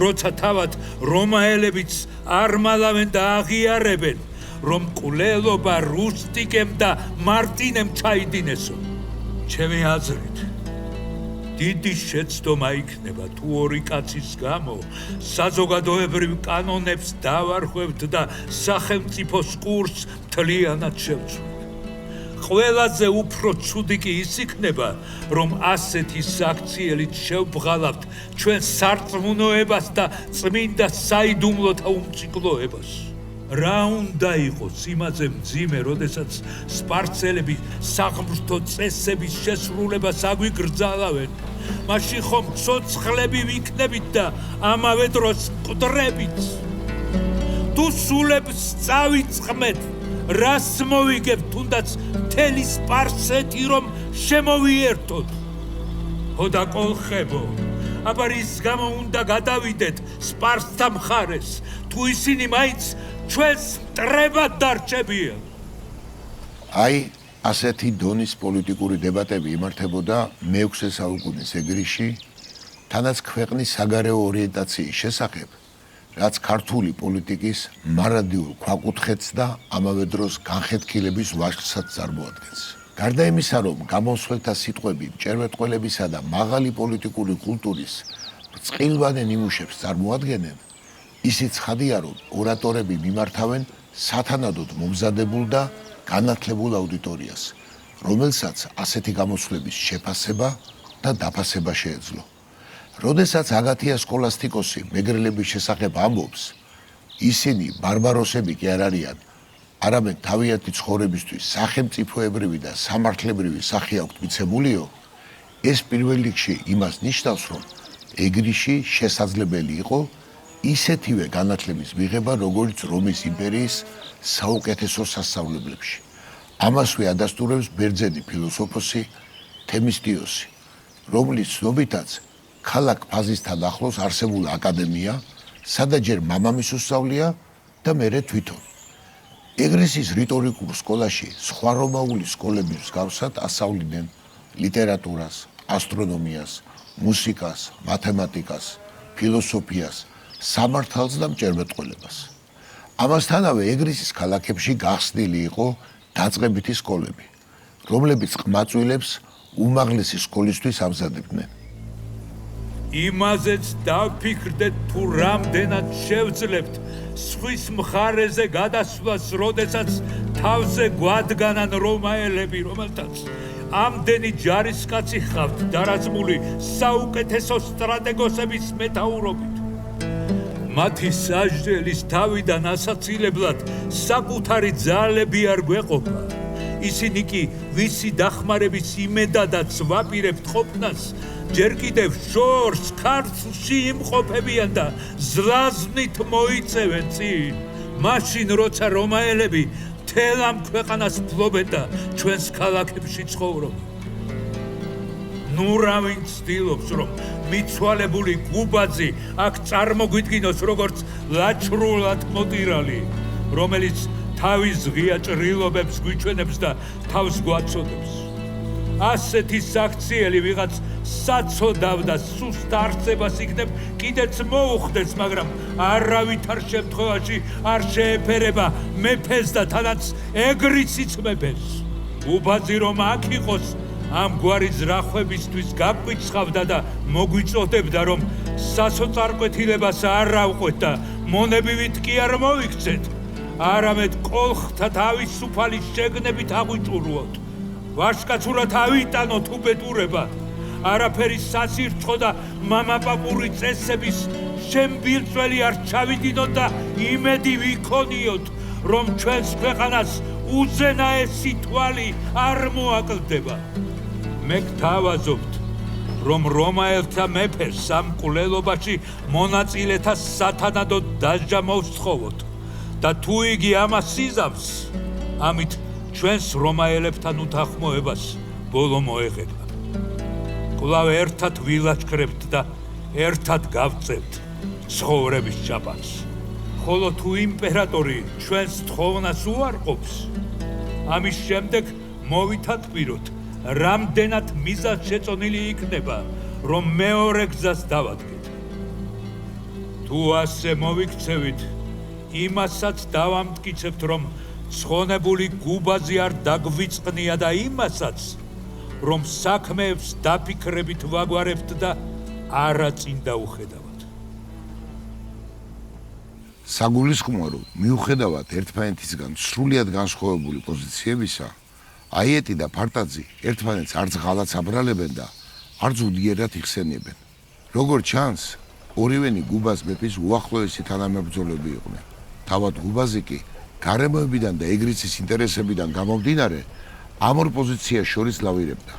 როცა თავად რომაელებიც არ მალავენ და აღიარებენ, რომ მკვლელობა რუსტიკემ და მარტინემ ჩაიდინესო. ჩემი აზრით, დიდი შეცდომა იქნება თუ ორი კაცის გამო საზოგადოებრივ კანონებს დავარღვევთ და სახელმწიფოს კურსს მთლიანად შევცვლით. ყველაზე უფრო ცუდი კი ის იქნება, რომ ასეთი საქციელით შევბღალავთ ჩვენ სარწმუნოებას და წმინდა საიდუმლოთა უმციკლოებას. რა უნდა იყოს იმაზე მძიმე, როდესაც სპარსელები საღვთო წესების შესრულებას აგვიგრძალავენ, მაშინ ხომ ცოცხლები ვიქნებით და ამავე დროს მკვდრებიც. თუ სულებს წავიწყმეთ, რას მოვიგებთ თუნდაც მთელი სპარსეთი რომ შემოვიერთოთ? ხოდა კოლხებო, აბა რის გამო უნდა გადავიდეთ სპარსთა მხარეს, თუ ისინი მაინც ჩვენს მტრებად დარჩებიან? აი, ასეთი დონის პოლიტიკური დებატები იმართებოდა მე-6 საუკუნის ეგრისში, თანაც ქვეყნის საგარეო ორიენტაციის შესახებ, რაც ქართული პოლიტიკის მარადიულ ქვაკუთხედს და ამავე დროს განხეთქილების ვაჟხსაც წარმოადგენს. გარდა იმისა, რომ გამოსვლელთა სიტყვები მჭერმეტყველებისა და მაღალი პოლიტიკური კულტურის ბრწყილვადი ნიმუშებს წარმოადგენენ, ისიც ხადია, რომ ორატორები მიმართავენ სათანადოდ მომზადებულ და განათლებულ აუდიტორიას, რომელსაც ასეთი გამოსვლების შეფასება და დაფასება შეეძლო. როდესაც აგათია სკოლასტიკოსი მეგრელების შესახებ ამბობს, ისინი ბარბაროსები კი არ არიან, არამედ თავიანთი ცხოვრებისთვის სახელმწიფოებრივი და სამართლებრივი სახე აქვთ მიცემულიო, ეს პირველ რიგში იმას ნიშნავს, რომ ეგრისში შესაძლებელი იყო ისეთივე განათლების მიღება, როგორც რომის იმპერიის საუკეთესო სასწავლებლებში. ამასვე ადასტურებს ბერძენი ფილოსოფოსი თემისტიოსი, რომლის ცნობითაც ქალაქ ფაზისთან ახლოს არსებული აკადემია, სადაც ჯერ მამამის უსწავლია და მერე თვითონ. ეგრისის რიტორიკულ სკოლაში სხვა რომაული სკოლების მსგავსად ასწავლიდნენ ლიტერატურას, ასტრონომიას, მუსიკას, მათემატიკას, ფილოსოფიას, სამართალს და მჭერმეტყველებას. ამასთანავე ეგრისის ქალაქებში გახსნილი იყო დაწყებითი სკოლები, რომლებიც ყმაწვილებს უმაღლესი სკოლისთვის ამზადებდნენ. იმაზეც დავფიქრდეთ თუ რამდენად შევძლებთ სხვის მხარეზე გადასვლას, როდესაც თავზე გვადგანან რომაელები, რომელთაც ამდენი ჯარისკაცი ჰყავთ დარაზმული საუკეთესო სტრატეგოსების მეთაურობით. მათი სასჯელის თავიდან ასაცილებლად საკუთარი ძალები არ გვეყოფა. ისინი კი ვისი დახმარების იმედადაც ვაპირებთ ყოფნას, ჯერ კიდევ შორს ქართლში იმყოფებიან და ზლაზნით მოიწევენ წინ, მაშინ როცა რომაელები მთელ ამ ქვეყანას ფლობენ და ჩვენს ქალაქებში ცხოვრობენ. ნუ რა ვინ ცდილობს, რომ მიცვალებული გუბაძი აქ წარმოგვიდგინოს როგორც ლაჩრულად მოტირალი, რომელიც თავის ღია ჭრილობებს გვიჩვენებს და თავს გვაწოდებს. ასეთი საქციელი ვიღაც საცოდავ და სუსტ არსებას იქნებ კიდეც მოუხდეს, მაგრამ არავითარ შემთხვევაში არ შეეფერება მეფეს და თანაც ეგრისიც მეფეს. გუბაძი რომ აქ იყოს, ამგვარი ზრახვებისთვის გაგვიცხავდა და მოგვიწოდებდა, რომ სასოწარკვეთილებას არ ავყვეთ და მონებივით კი არ მოვიქცეთ, არამედ კოლხთა თავისუფალი შეგნებით აღვიჭურვოთ. ვაჟკაცურად ავიტანოთ უბედურება, არაფერი სასირცხო და მამაპაპური წესების შემბილწველი არ ჩავიდინოთ და იმედი ვიქონიოთ, რომ ჩვენს ქვეყანას უზენაესი თვალი არ მოაკლდება. მე გთავაზობთ, რომ რომაელთა მეფეს ამ მკვლელობაში მონაწილეთა სათანადოდ დასჯა მოვსთხოვოთ და თუ იგი ამას იზამს, ამით ჩვენს რომაელებთან უთანხმოებას ბოლო მოეღება. კვლავ ერთად ვილაჩქრებთ და ერთად გავწევთ ცხოვრების ჭაპანს. ხოლო თუ იმპერატორი ჩვენს თხოვნას უარყოფს, ამის შემდეგ მოვითათბიროთ, რამდენად მიზანს შეწონილი იქნება, რომ მეორე გზას დავადგეთ. თუ ასე მოვიქცევით, იმასაც დავამტკიცებთ, რომ ცხონებული გუბაზი არ დაგვიწყნია და იმასაც, რომ საქმეებს დაფიქრებით ვაგვარებთ და არა წინ დაუხედავთ. საგულისხმოა, რომ მიუხედავად ერთმანეთისგან სრულიად განსხვავებული პოზიციებისა, აიეტი და ფარტაძი ერთმანეთს არც ღალატს აბრალებენ და არც უდიერად იხსენიებენ. როგორც ჩანს, ორივენი გუბას მეფის უახლოესი თანამებრძოლები იყვნენ. თავად გუბაზი კი გარემოებიდან და ეგრისის ინტერესებიდან გამომდინარე ამ ორ პოზიციას შორის ლავირებდა.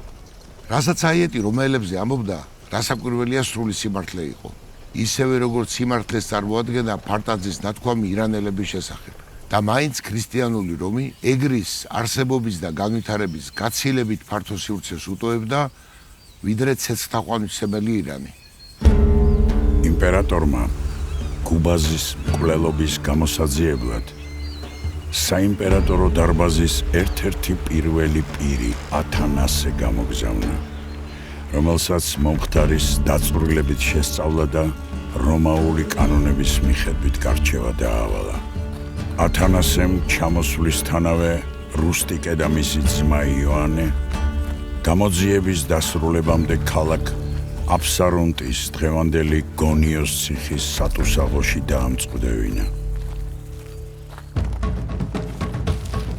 რასაც აიეტი რომაელებზე ამბობდა, რასაკვირველია სრული სიმართლე იყო. ისევე როგორც სიმართლეს წარმოადგენდა ფარტაძის ნათქვამი ირანელების შესახებ. და მაინც ქრისტიანული რომი ეგრის არსებობის და განვითარების გაცილებით ფართო სივრცეს უტოვებდა, ვიდრე ცეცხლთაყვანისმცემელი ირანი. იმპერატორმა გუბაზის მკვლელობის გამოსაძიებლად საიმპერატორო დარბაზის ერთ-ერთი პირველი პირი ათანასე გამოგზავნა, რომელსაც მომხდარის დაწვრილებით შესწავლა და რომაული კანონების მიხედვით გარჩევა დაავალა. ათანასემ ჩამოსვლისთანავე რუსტიკე და მისი ძმა იოანე გამოძიების დასრულებამდე ქალაქ აფსარუნტის დღევანდელი გონიოს ციხის სატუსაღოში დაამწყვდევინა.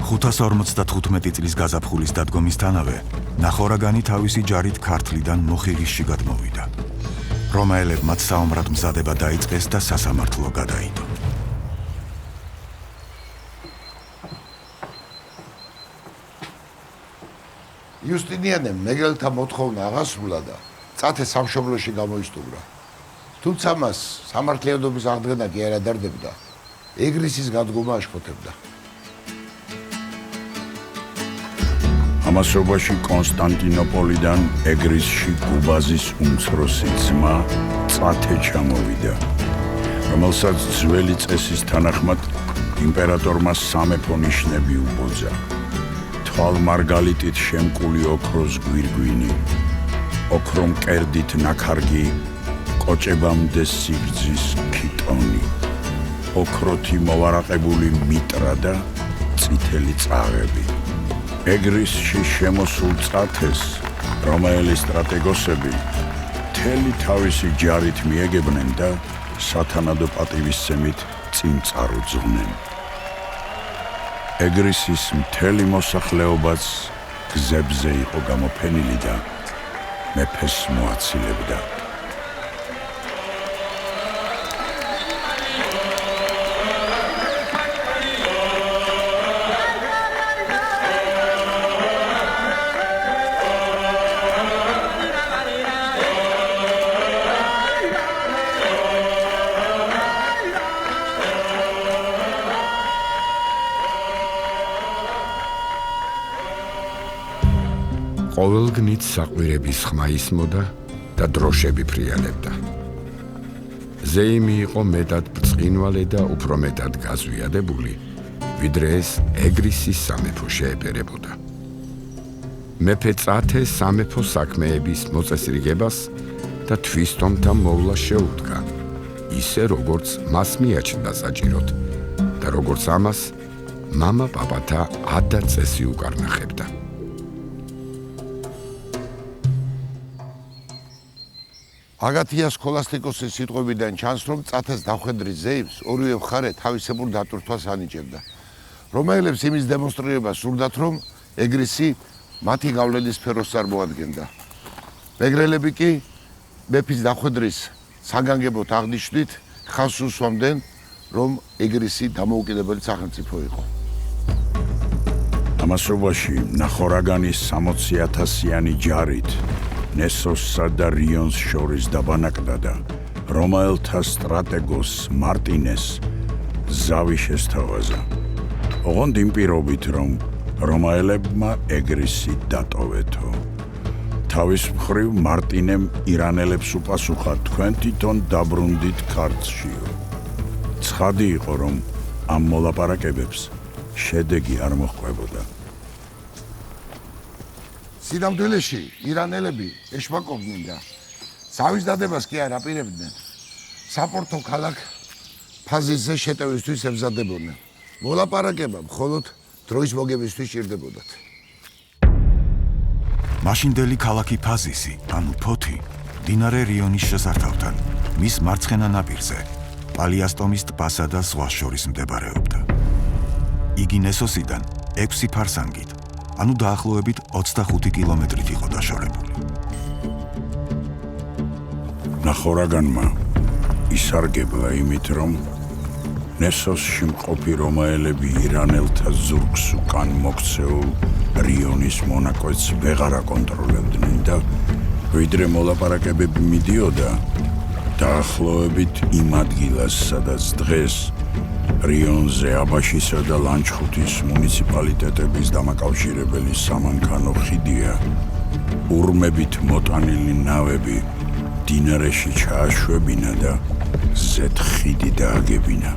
555 წლის გაზაფხულის დადგომისთანავე ნახორაგანი თავისი ჯარით ქართლიდან მოხირისში გადმოვიდა. რომაელებმა საომრად მზადება დაიწყეს და სასამართლო გადაიდო. იუსტინიანემ მეგრელთა მოთხოვნა აღასრულა და წათე სამშობლოში გამოისტუმრა. თუმცა მას სამართლიანობის აღდგენა კი არ ადარდებდა, ეგრისის გადგომა აშფოთებდა. ამასობაში კონსტანტინოპოლიდან ეგრისში გუბაზის უმცროსი ძმა წათე ჩამოვიდა, რომელსაც ძველი წესის თანახმად იმპერატორმა სამეფო ნიშნები უბოძა. თვალ მარგალიტით შემკული ოქროს გვირგვინი, ოქრო მკერდით ნაქარგი კოჭებამდე სიგრძის ქიტონი, ოქროთი მოვარაყებული მიტრა და წითელი წაღები. ეგრისში შემოსულ წათეს რომაელი სტრატეგოსები მთელი თავისი ჯარით მიეგებნენ და სათანადო პატივისცემით წინ წარუძღვნენ. ეგრისის მთელი მოსახლეობაც გზებზე იყო გამოფენილი და მეფეს მოაცილებდა. ყოველგნით საყვირების ხმა ისმოდა და დროშები ფრიალებდა. ზეიმი იყო მეტად ბრწყინვალე და უფრო მეტად გაზვიადებული, ვიდრე ეს ეგრისის სამეფო შეეპერებოდა. მეფე წათე სამეფო საქმეების მოწესრიგებას და თვისტომთა მოვლა შეუდგა, ისე როგორც მას მიაჩნდა საჭიროდ და როგორც ამას მამა პაპათა ადა წესი უკარნახებდა. აგათიას სქოლასტიკოსის სიტყვებიდან ჩანს, რომ წათეს დახვედრის ზეიმს ორივე მხარე თავისებურ დატვირთვას ანიჭებდა. რომაელებს იმის დემონსტრირება სურდათ, რომ ეგრისი მათი გავლენის სფეროს წარმოადგენდა. მეგრელები კი მეფის დახვედრის საგანგებოდ აღნიშნით ხაზს უსვამდნენ, რომ ეგრისი დამოუკიდებელი სახელმწიფო იყო. ამასობაში ნახორაგანის 60,000-იანი ჯარით ნესოსსა და რიონს შორის დაბანაკდა და რომაელთა სტრატეგოს მარტინეს ზავი შესთავაზა. ოღონდ იმ პირობით, რომ რომაელებმა ეგრისი დატოვეთო. თავის მხრივ მარტინემ ირანელებს უპასუხა, თქვენ თვითონ დაბრუნდით ქართლშიო. ცხადი იყო, რომ ამ მოლაპარაკებებს შედეგი არ მოჰყვებოდა. სინამდვილეში ირანელები ეშმაკობდნენ და ზავის დადებას კი არ აპირებდნენ. საპორტო ქალაქ ფაზისზე შეტევისთვის ემზადებოდნენ. მოლაპარაკება მხოლოდ დროის მოგებისთვის ჭირდებოდათ. მაშინდელი ქალაქი ფაზისი, ანუ ფოთი, მდინარე რიონის შესართავთან, მის მარცხენა ნაპირზე, პალიასტომის ტბასა და ზღვას შორის მდებარეობდა. იგი ნესოსიდან 6 ფარსანგით, ანუ დაახლოებით 25 კილომეტრით იყო დაშორებული. ნახორაგანმა ისარგებლა იმით, რომ ნესოსში მყოფი რომაელები ირანელთა ზურგს უკან მოქცეულ რიონის მონაკვეთს ვეღარ აკონტროლებდნენ და ვიდრე მოლაპარაკებები მიდიოდა, დაახლოებით იმ ადგილას, სადაც დღეს რიონზე აბაშისა და ლანჩხუთის მუნიციპალიტეტების დამაკავშირებელი სამანქანო ხიდია, ურმებით მოტანილი ნავები მდინარეში ჩააშვებინა და ზეთხიდი დააგებინა.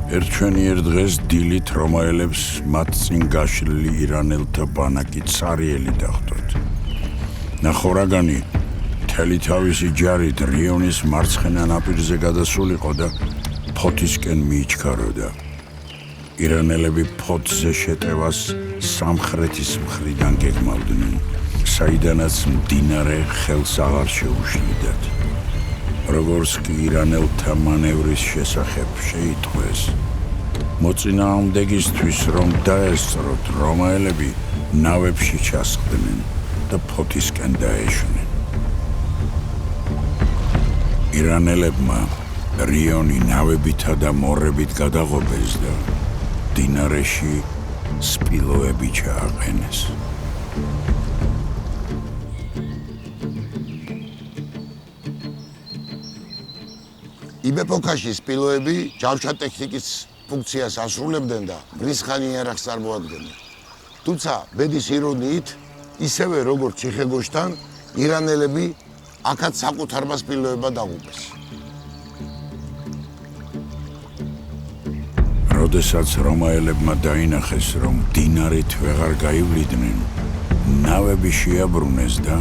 ერთჩვენიერ დღეს დილით რომაელებს მათ წინ გაშლილი ირანელთა ბანაკი цаრიელი დახვდათ. ნახორაგანი მთელი თავისი ჯარით რიონის მარცხენა ნაპირზე გადასულიყო და ფოთისკენ მიიჩქაროდა. ირანელები ფოთზე შეტევას სამხრეთის მხრიდან გეგმავდნენ, საიდანაც მდინარე ხელს აღარ შეუშლიდათ. როგორც კი ირანელთა მანევრის შესახებ შეიტყვეს, მოწინააღმდეგისთვის რომ დაესწროთ, რომაელები ნავებში ჩასხდნენ და ფოთისკენ დაეშვნენ. ირანელებმა რიონი ნავებითა და მორებით გადაღობეს და მდინარეში სპილოები ჩააყენეს. იმ ეპოქაში სპილოები ჯავშა ტექნიკის ფუნქციას ასრულებდნენ და მრისხანი იარაღს წარმოადგენდნენ. თუმცა ბედის ირონიით, ისევე როგორც ციხე-გოშთან, ირანელები აქაც საკუთარმა სპილოებმა დაღუპეს. როდესაც რომაელებმა დაინახეს, რომ მდინარით ვეღარ გაივლიდნენ, ნავები შეაბრუნეს და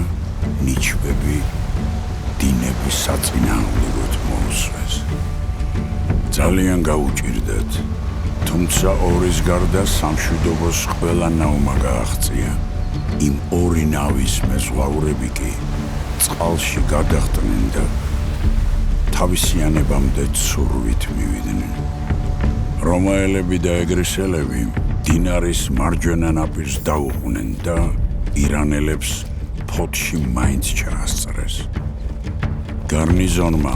ნიჩბები დინების საწინააღმდეგოდ მოუსვეს. ძალიან გაუჭირდათ, თუმცა ორის გარდა სამშვიდობოს ყველა ნავმა გააღწია. იმ ორი ნავის მეზღვაურები კი წყალში გადახდნენ და თავისიანებამდე ცურვით მივიდნენ. რომაელები და ეგრისელები დინარის მარჯვენა ნაპირს დაუყვნენ და ირანელებს ფოთში მაინც ჩაასწრეს. გარნიზონმა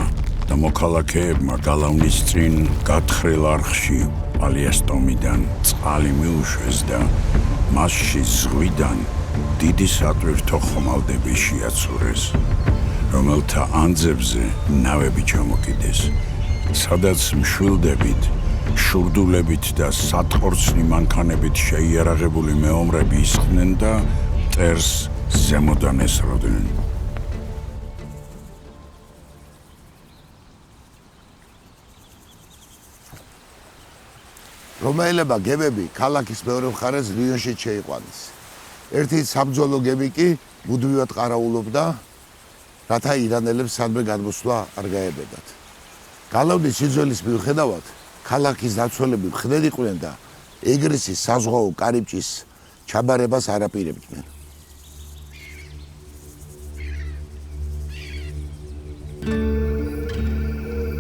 და მოქალაქეებმა გალავნის წინ გათხრილ არხში პალიასტომიდან წყალი მიუშვეს და მასში ზღვიდან დიდი სატვირთო ხომალდები შეაცურეს, რომელთა ანძებზე ნავები ჩამოკიდეს, სადაც მშვილდებით, შურდულებით და სატყორცნი მანქანებით შეიარაღებული მეომრები ისხდნენ და მტერს ზემოდან ესროდნენ. რომაელებმა გებები ქალაქის მეორე მხარეს რიონში შეიყვანეს. ერთი საბრძოლო გები კი მუდმივად ყარაულობდა, რათა ირანელებს სადმე გადმოსვლა არ გაებედათ. გალავნის სიძველის მიუხედავად, ქალაქის დაცველები მხნედ იყვნენ და ეგრისის საზღვაო კარიბჭის ჩაბარებას არ აპირებდნენ.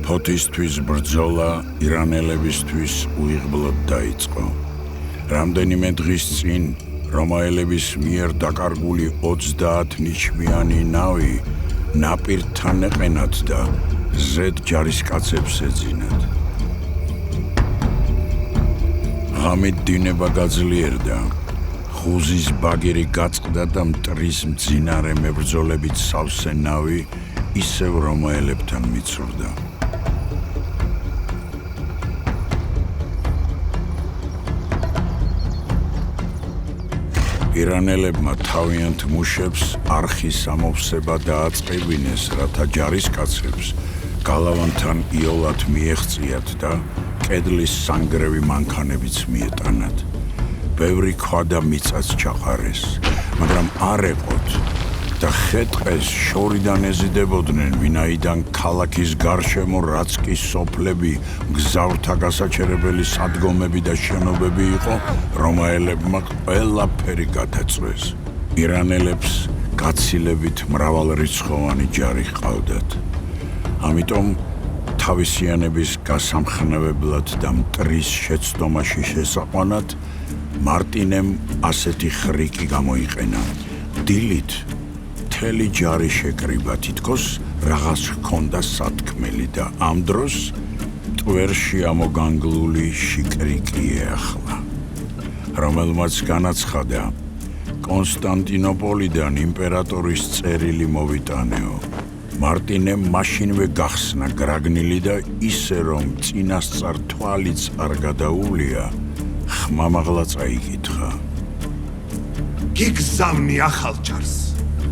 ფოთისთვის ბრძოლა ირანელებისთვის უიღბლოდ დაიწყო. რამდენიმე დღის წინ რომაელების მიერ დაკარგული 30 ნიჩბიანი ნავი ნაპირთან ეყენათ და ზედ ჯარისკაცებს ეძინათ. ღამით დინება გაძლიერდა. ხუზის ბაგერი გაწყდა და მტრის მძინარე მებრძოლებით სავსე ნავი ისევ რომაელებთან მიცურდა. ირანელებმა თავიანთ მუშებს არხის ამოვსება დააწყებინეს, რათა ჯარისკაცებს გალავანთან იოლად მიეღწიათ და კედლის სანგრევი მანქანებიც მიეტანათ. ბევრი ქვა და მიწაც ჩაყარეს, მაგრამ არ ეყოთ და ხე-ტყეს შორიდან ეზიდებოდნენ, ვინაიდან ქალაქის გარშემო რაც კი სოფლები, მგზავრთა გასაჩერებელი სადგომები და შენობები იყო, რომაელებმა ყველაფერი გადაწვეს. ირანელებს გაცილებით მრავალრიცხოვანი ჯარი ჰყავდათ. ამიტომ თავისიანების გასამხნევებლად და მტრის შეცდომაში შესაყვანად მარტინემ ასეთი ხრიკი გამოიყენა. დილით მთელი ჯარი შეკრიბა, თითქოს რაღაც ჰქონდა სათქმელი და ამ დროს ტვერში ამოგანგლული შიკრიკი ეახლა, რომელმაც განაცხადა კონსტანტინოპოლიდან იმპერატორის წერილი მოვიტანეო. მარტინემ მაშინვე გახსნა გრაგნილი და ისე რომ წინასწარ თვალიც არ გადაუვლია, ხმამაღლა წაიკითხა. გიგზავნი ახალ ჯარს,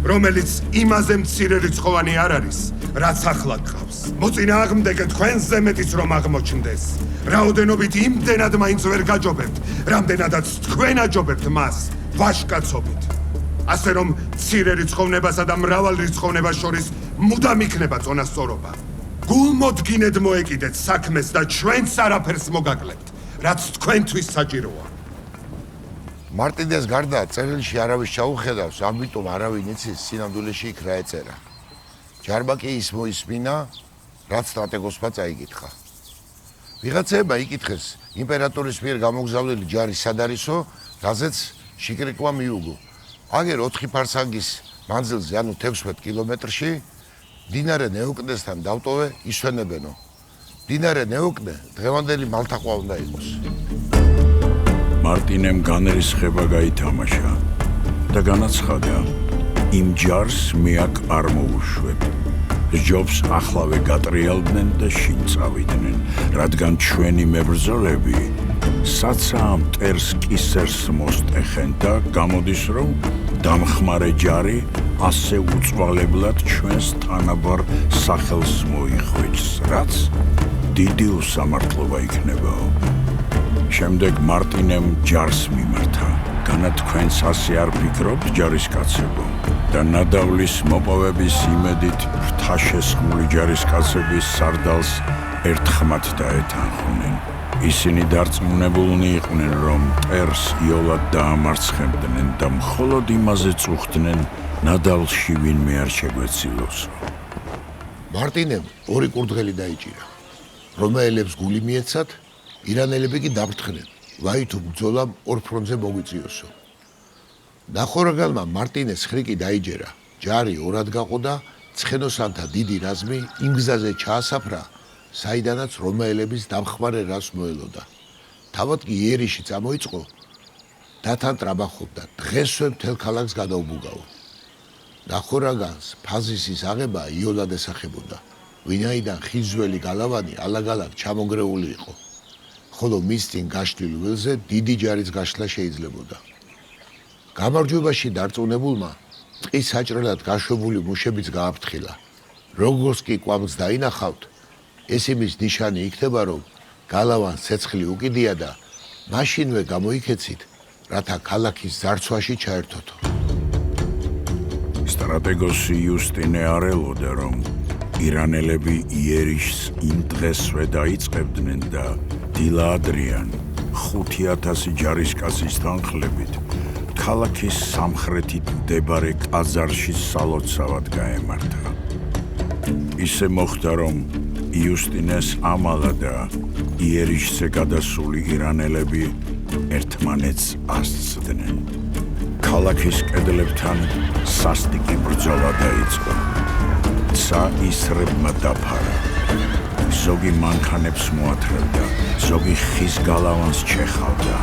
რომელიც იმაზე მცირე რიცხოვანი არ არის, რაც ახლა გყავს. მოწინააღმდეგე თქვენზე მეტიც რომ აღმოჩნდეს. რაოდენობით იმდენად მაინც ვერ გაჯობებთ, რამდენადაც თქვენ აჯობებთ მას ვაჟკაცობით. ასე რომ მცირე რიცხოვნებასა და მრავალ რიცხოვნებას შორის მუდამ იქნება წონასწორობა. გულმოდგინედ მოეკიდეთ საქმეს და ჩვენც არაფერს მოგაკლებთ, რაც თქვენთვის საჭიროა. მარტინეს გარდა წერილში არავის ჩაუხედავს, ამიტომ არავინ იცის სინამდვილეში იქ რა ეწერა. ჯარმა კი ის მოისმინა, რაც სტრატეგოსმა წაიკითხა. ვიღაცებმა იკითხეს იმპერატორის მიერ გამოგზავნილი ჯარი სად არისო, რაზეც შიკრიკვა მიუგო. აგერ 4 ფარსანგის მანძილზე, ანუ 16 კილომეტრში, მდინარე ნეუკნესთან დავტოვე ისვენებენო. მდინარე ნეუკნე დღევანდელი მალთაყვა უნდა იყოს. მარტინემ განრისხება გაითამაშა და განაცხადა, იმ ჯარს მე აქ არ მოვუშვებ. ჯობს ახლავე გატრიალდნენ და შინ წავიდნენ, რადგან ჩვენი მებრძოლები საცამ მტერს კისერს მოსტეხენ და გამოდის რომ დამხმარე ჯარი ასე უწვალებლად ჩვენს თანაბარ სახელს მოიხვეჭს, რაც დიდი უსამართლობა იქნებაო. შემდეგ მარტინემ ჯარს მიმართა. განა თქვენს ასე არ ფიქრობთ ჯარისკაცებო და ნადავლის მოპოვების იმედით ფრთაშესხმული ჯარისკაცების სარდალს ერთხმად დაეთანხმნენ. ისინი დარწმუნებულნი იყვნენ, რომ მტერს იოლად დაამარცხებდნენ და მხოლოდ იმაზე წუხდნენ, ნადავლში ვინმე არ შეგვეცილოსო. მარტინემ 2 კურდღელი დაიჭირა. რომაელებს გული მიეცათ, ირანელები კი დაბრთხნენ, ვაითო ბრძოლამ ორ ფრონტზე მოგვიწიოსო. ნახორაგალმა მარტინეს ხრიკი დაიჯერა, ჯარი ორად გაყო და ცხენოსანთა დიდი რაზმი იმ გზაზე ჩაასაფრა, საიდანაც რომაელების დამხმარე რას მოელოდა. თავად კი იერიში წამოიწყო, დათან ტრაბახობდა, დღესვე მთელ ქალაქს გადაუბუგაო. ნახორაგალს ფაზისის აღება იოლად ესახებოდა, ვინაიდან ხიზველი გალავანი ალაგ-ალაგ ჩამონგრეული იყო. ხოლო მის წინ გაშლილ ველზე დიდი ჯარის გაშლა შეიძლებოდა. გამარჯვებაში დარწმუნებულმა ტყის საჭრელად გაშვებული მუშებიც გააფრთხილა. როგორც კი კვამს დაინახავთ, ეს იმის ნიშანი იქნება, რომ გალავანს ცეცხლი უკიდია და მაშინვე გამოიქეცით, რათა ქალაქის ძარცვაში ჩაერთოთო. სტრატეგოსი იუსტინე არ ელოდა, რომ ირანელები იერიშს იმ დღესვე დაიწყებდნენ და დილა ადრიან 5000 ჯარისკაცის თანხლებით ქალაქის სამხრეთით მდებარე ყაზარში სალოცავად გაემართა. ისე მოხდა, რომ იუსტინეს ამალა და იერიშზე გადასული ირანელები ერთმანეთს ასწდნენ. ქალაქის კედლებთან სასტიკი ბრძოლა დაიწყო. ცა ისრებმა დაფარა. ზოგი მანქანებს მოათრევდა, ზოგი ხის გალავანს ჩეხავდა,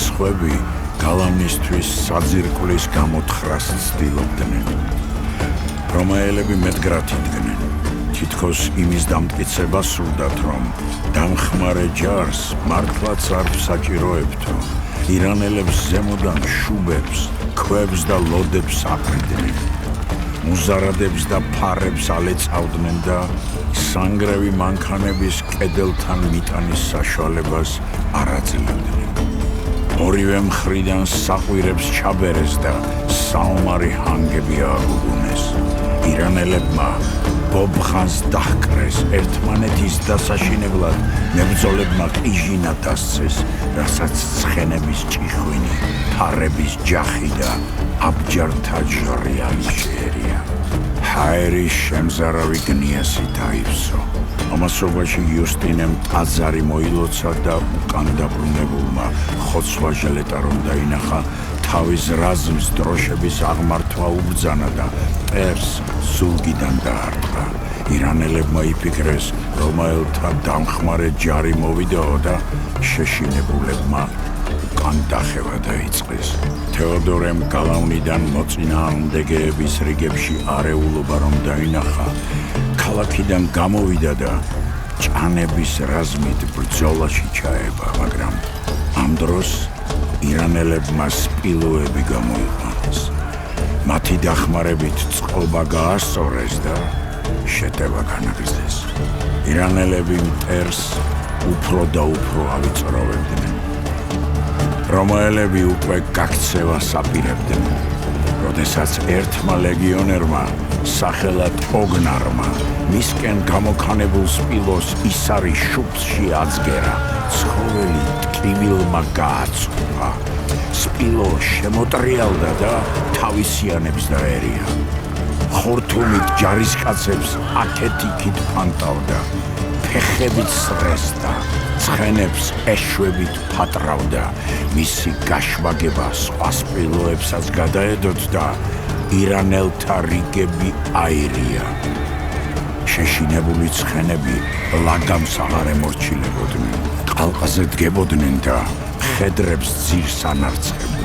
სხვები გალავნისთვის საძირკვლის გამოთხრას ცდილობდნენ. რომაელები მეტგრად იდგნენ. თითქოს იმის დამტკიცება სურდათ, რომ დამხმარე ჯარს მართლაც არ საჭიროებთო. ირანელებს ზემოდან შუბებს, ქვებს და ლოდებს აფრიდნენ. მუზარადებს და ფარებს ალეწავდნენ და სანგრევი მანქანების კედელთან მიტანის საშუალებას არ აძლევდნენ. ორივე მხრიდან საყვირებს ჩაბერეს და საომარი ჰანგები აღუგუნეს. ირანელებმა ბობხანს დაჰკრეს, ერთმანეთის დასაშინებლად მებრძოლებმა ყიჟინა დასცეს, რასაც ცხენების ჭიხვინი, ფარების ჯახი და აბჯართა ჟრიალი შეერია. ჰაერის შემზარავი გნიასი დაივსო. ამასობაში იუსტინემ ტაძარი მოილოცა და უკან დაბრუნებულმა ხოცვა ჟელეტა რომ დაინახა, თავის რაზმს დროშების აღმართვა უბრძანა და მტერს ზურგიდან დაარტყა. ირანელებმა იფიქრეს, რომაელთა დამხმარე ჯარი მოვიდაო და შეშინებულებმა უკან დახევა დაიწყეს. თეოდორემ გალავნიდან მოწინააღმდეგეების რიგებში არეულობა რომ დაინახა, ქალაქიდან გამოვიდა და ჭანების რაზმით ბრძოლაში ჩაება, მაგრამ ამ დროს ირანელებმა სპილოები გამოიყვანეს. მათი დახმარებით წყობა გაასწორეს და შეტევა განაგრძეს. ირანელები მტერს უფრო და უფრო ავიწროვებდნენ. რომაელები უკვე გაქცევას აპირებდნენ, როდესაც ერთმა ლეგიონერმა, სახელად ოგნარმა, მისკენ გამოქანებულ სპილოს ისარი შუბლში აწგერა, ცხოველი ტკივილმა გააცუხა. სპილო შემოტრიალდა და თავისიანებს დაერია. ხორთუმით ჯარისკაცებს ათეთიქით ფანტავდა, ფეხებით სრესდა, ცხენებს ეშვებით ფატრავდა. მისი გაშვაგება სხვა სპილოებსაც გადაედოთ და ირანელთა რიგები აირია. შეშინებული ცხენები ლაგამს აღარ ემორჩილებოდნენ, ყალყაზე დგებოდნენ და მხედრებს ძირს ანარცხებდნენ.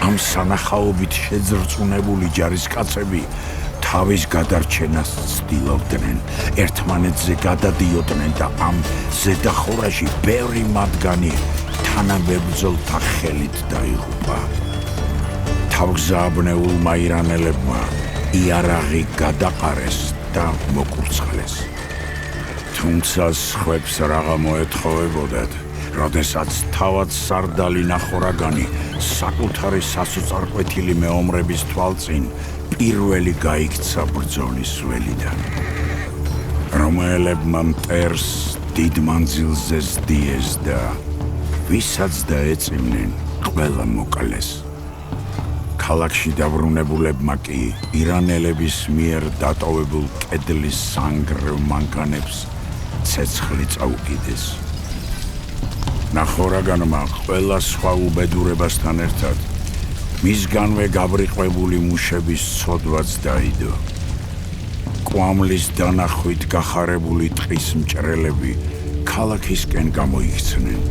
ამ სანახაობით შეძრწუნებული ჯარისკაცები თავის გადარჩენას ცდილობდნენ, ერთმანეთზე გადადიოდნენ და ამ ზედახურაში ბევრი მათგანი თანამებრძოლთა ხელით დაიღუპა. თავგზააბნეულმა ირანელებმა იარაღი გადაყარეს და მოკურცხლეს. თუმცა სხვებს რაღა მოეთხოვებოდათ, როდესაც თავად სარდალი ნახორაგანი საკუთარი სასოწარკვეთილი მეომრების თვალწინ პირველი გაიქცა ბრძოლის ველიდან. რომაელებმა მტერს დიდ მანძილზე ზდიეს და ვისაც დაეწიმნენ, ყველა მოკლეს. ქალაქში დაბრუნებულებმა კი ირანელების მიერ დატოვებულ კედლის სანგრევ მანქანებს ცეცხლი წაუკიდეს. ნახორაგანმა ყველა სხვა უბედურებასთან ერთად მისგანვე გაბრიყვებული მუშების ცოდვაც დაიდო. კვამლის დანახვით გახარებული ტყის მჭრელები ქალაქისკენ გამოიქცნენ.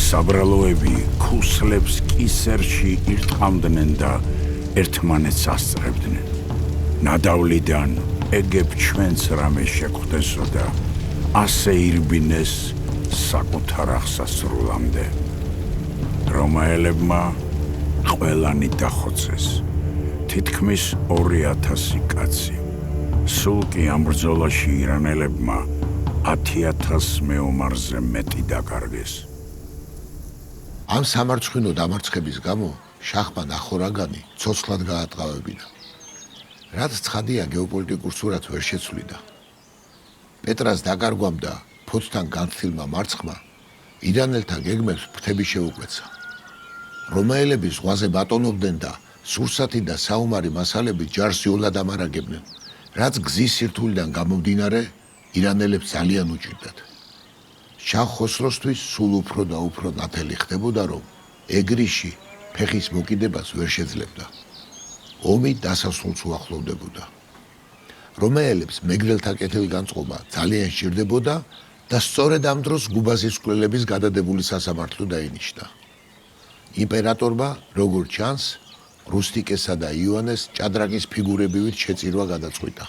საბრალოები ქუსლებს კისერში ირტყამდნენ და ერთმანეთს ასწრებდნენ. ნადავლიდან ეგებ ჩვენც რამე შეგვხვდესო და ასე ირბინეს საკუთარ აღსასრულამდე. რომაელებმა ყველანი დახოცეს, თითქმის 2000 კაცი. სულ კი ამ ბრძოლაში ირანელებმა 10,000 მეომარზე მეტი დაკარგეს. ამ სამარცხვინო დამარცხების გამო შაჰმა ნახორაგანი ცოცხლად გაატყავებინა. რაც ცხადია, გეოპოლიტიკურ სურათს ვერ შეცვლიდა. პეტრას დაკარგვამ და ფოცთან განცდილმა მარცხმა ირანელთა გეგმებს ფრთები შეუკვეცა. რომაელები ზღვაზე ბატონობდნენ და სურსათი და საომარი მასალები ჯარს იოლად ამარაგებდნენ, რაც გზის სირთულიდან გამომდინარე ირანელებს ძალიან უჭირდათ. შაჰ ხოსროსთვის სულ უფრო და უფრო ნათელი ხდებოდა, რომ ეგრიში ფეხის მოკიდებას ვერ შეძლებდა. ომი დასასრულს უახლოვდებოდა. რომაელებს მეგრელთა კეთილგანწყობა ძალიან სჭირდებოდა და სწორედ ამ დროს გუბაზის მკვლელების გადადებული სასამართლო დაინიშნა. იმპერატორმა, როგორც ჩანს, რუსტიკესა და იოანეს ჭადრაკის ფიგურებივით შეწირვა გადაწყვიტა.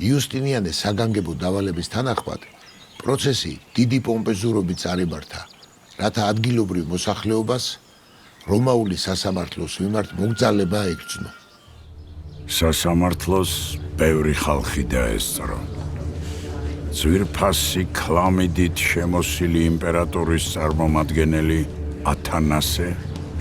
იუსტინიანეს საგანგებო დავალების თანახმად პროცესი დიდი პომპეზურობით წარიმართა, რათა ადგილობრივ მოსახლეობას რომაული სასამართლოს მიმართ მოგზაურობა ეკრძნო. სასამართლოს ბევრი ხალხი დაესწრო. ძვირფასი ქლამიდით შემოსილი იმპერატორის წარმომადგენელი ათანასე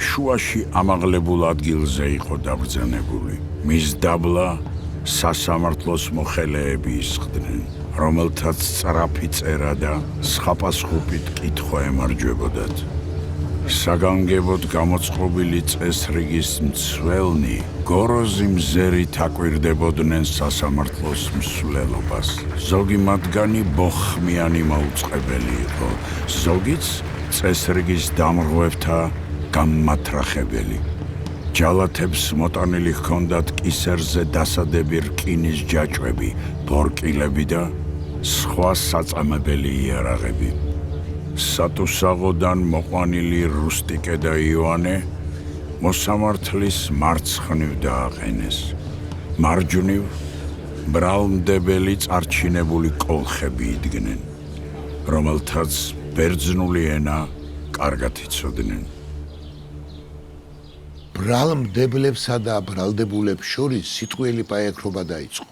შუაში ამაღლებულ ადგილზე იყო დაბრძანებული. მის დაბლა სასამართლოს მოხელეები ისხდნენ, რომელთაც სწრაფი წერა და სხვადასხვაობით კითხვა ემარჯვებოდათ. საგანგებოდ გამოწყობილი წესრიგის მცველნი გოროზი მზერით აკვირდებოდნენ სასამართლოს მსვლელობას. ზოგი მათგანი ბოხმიანი მაუწყებელი იყო, ზოგიც წესრიგის დამრღვევთა გამმათრახებელი. ჯალათებს მოტანილი ჰქონდათ კისერზე დასადები რკინის ჯაჭვები, ბორკილები და სხვა საწამებელი იარაღები. სატუსაღოდან მოყვანილი რუსტიკე და იოანე მოსამართლის მარცხნივ დააყენეს. მარჯვნივ ბრალმდებელი წარჩინებული კოლხები იდგნენ, რომელთაც ბერძნული ენა კარგად იცოდნენ. ბრალმდებლებსა და ბრალდებულებს შორის სიტყვიერი პაექრობა დაიწყო.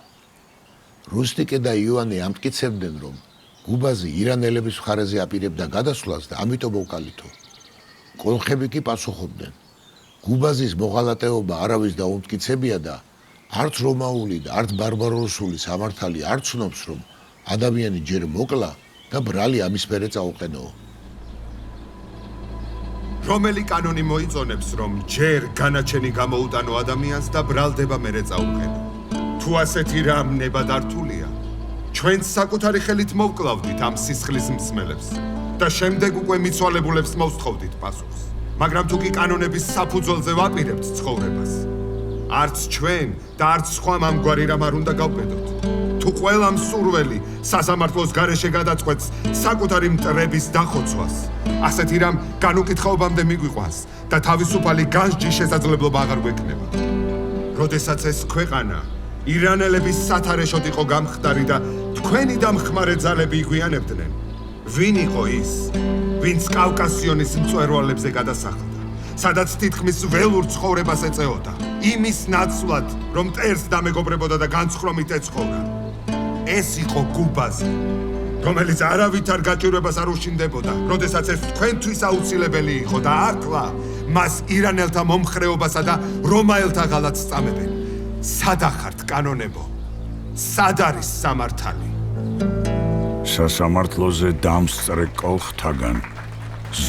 რუსტიკე და იოანე ამტკიცებდნენ, რომ გუბაზი ირანელების მხარეზე აპირებდა გადასვლას და ამიტომ მოკალითო. კოლხები კი პასუხობდნენ. გუბაზის მოღალატეობა არავის დაუმტკიცებია და არც რომაული და არც ბარბაროსული სამართალი არ ცნობს, რომ ადამიანი ჯერ მოკლა და ბრალი ამის მერე წაუყენო. რომელი კანონი მოიწონებს, რომ ჯერ განაჩენი გამოუტანო ადამიანს და ბრალდება მერე წაუყენო? თუ ასეთი რამ ნებადართულია, ჩვენც საკუთარი ხელით მოვკლავდით ამ სისხლის მსმელებს და შემდეგ უკვე მიცვალებულებს მოვსთხოვდით პასუხს. მაგრამ თუ კი კანონების საფუძველზე ვაპირებთ ცხოვრებას, არც ჩვენ და არც სხვა ამგვარი რამ არ უნდა გავბედოთ. თუ ყველა მსურველი სასამართლოს გარეშე გადაწყვეტს საკუთარი მტრების დახოცვას, ასეთი რამ განუკითხაობამდე მიგვიყვანს და თავისუფალი განსჯის შესაძლებლობა აღარ გვექნება. როდესაც ეს ქვეყანა ირანელების სათარეშოდ იყო გამხდარი და თქვენი დამხმარე ძალები იგვიანებდნენ, ვინ იყო ის, ვინც კავკასიონის მწვერვალებზე გადასახლდა, სადაც თითქმის ველურ ცხოვრებას ეწეოდა, იმის ნაცვლად, რომ მტერს დამეგობრებოდა და განცხრომით ეცხოვრა. ეს იყო გუბაზი, რომელიც არავითარ გაჭირვებას არ უშინდებოდა, როდესაც ეს თქვენთვის აუცილებელი იყო და ახლა მას ირანელთა მომხრეობასა და რომაელთა ღალატს სწამებენ. სად ახართ კანონებო? სად არის სამართალი? სასამართლოზე დამსწრე კოლხთაგან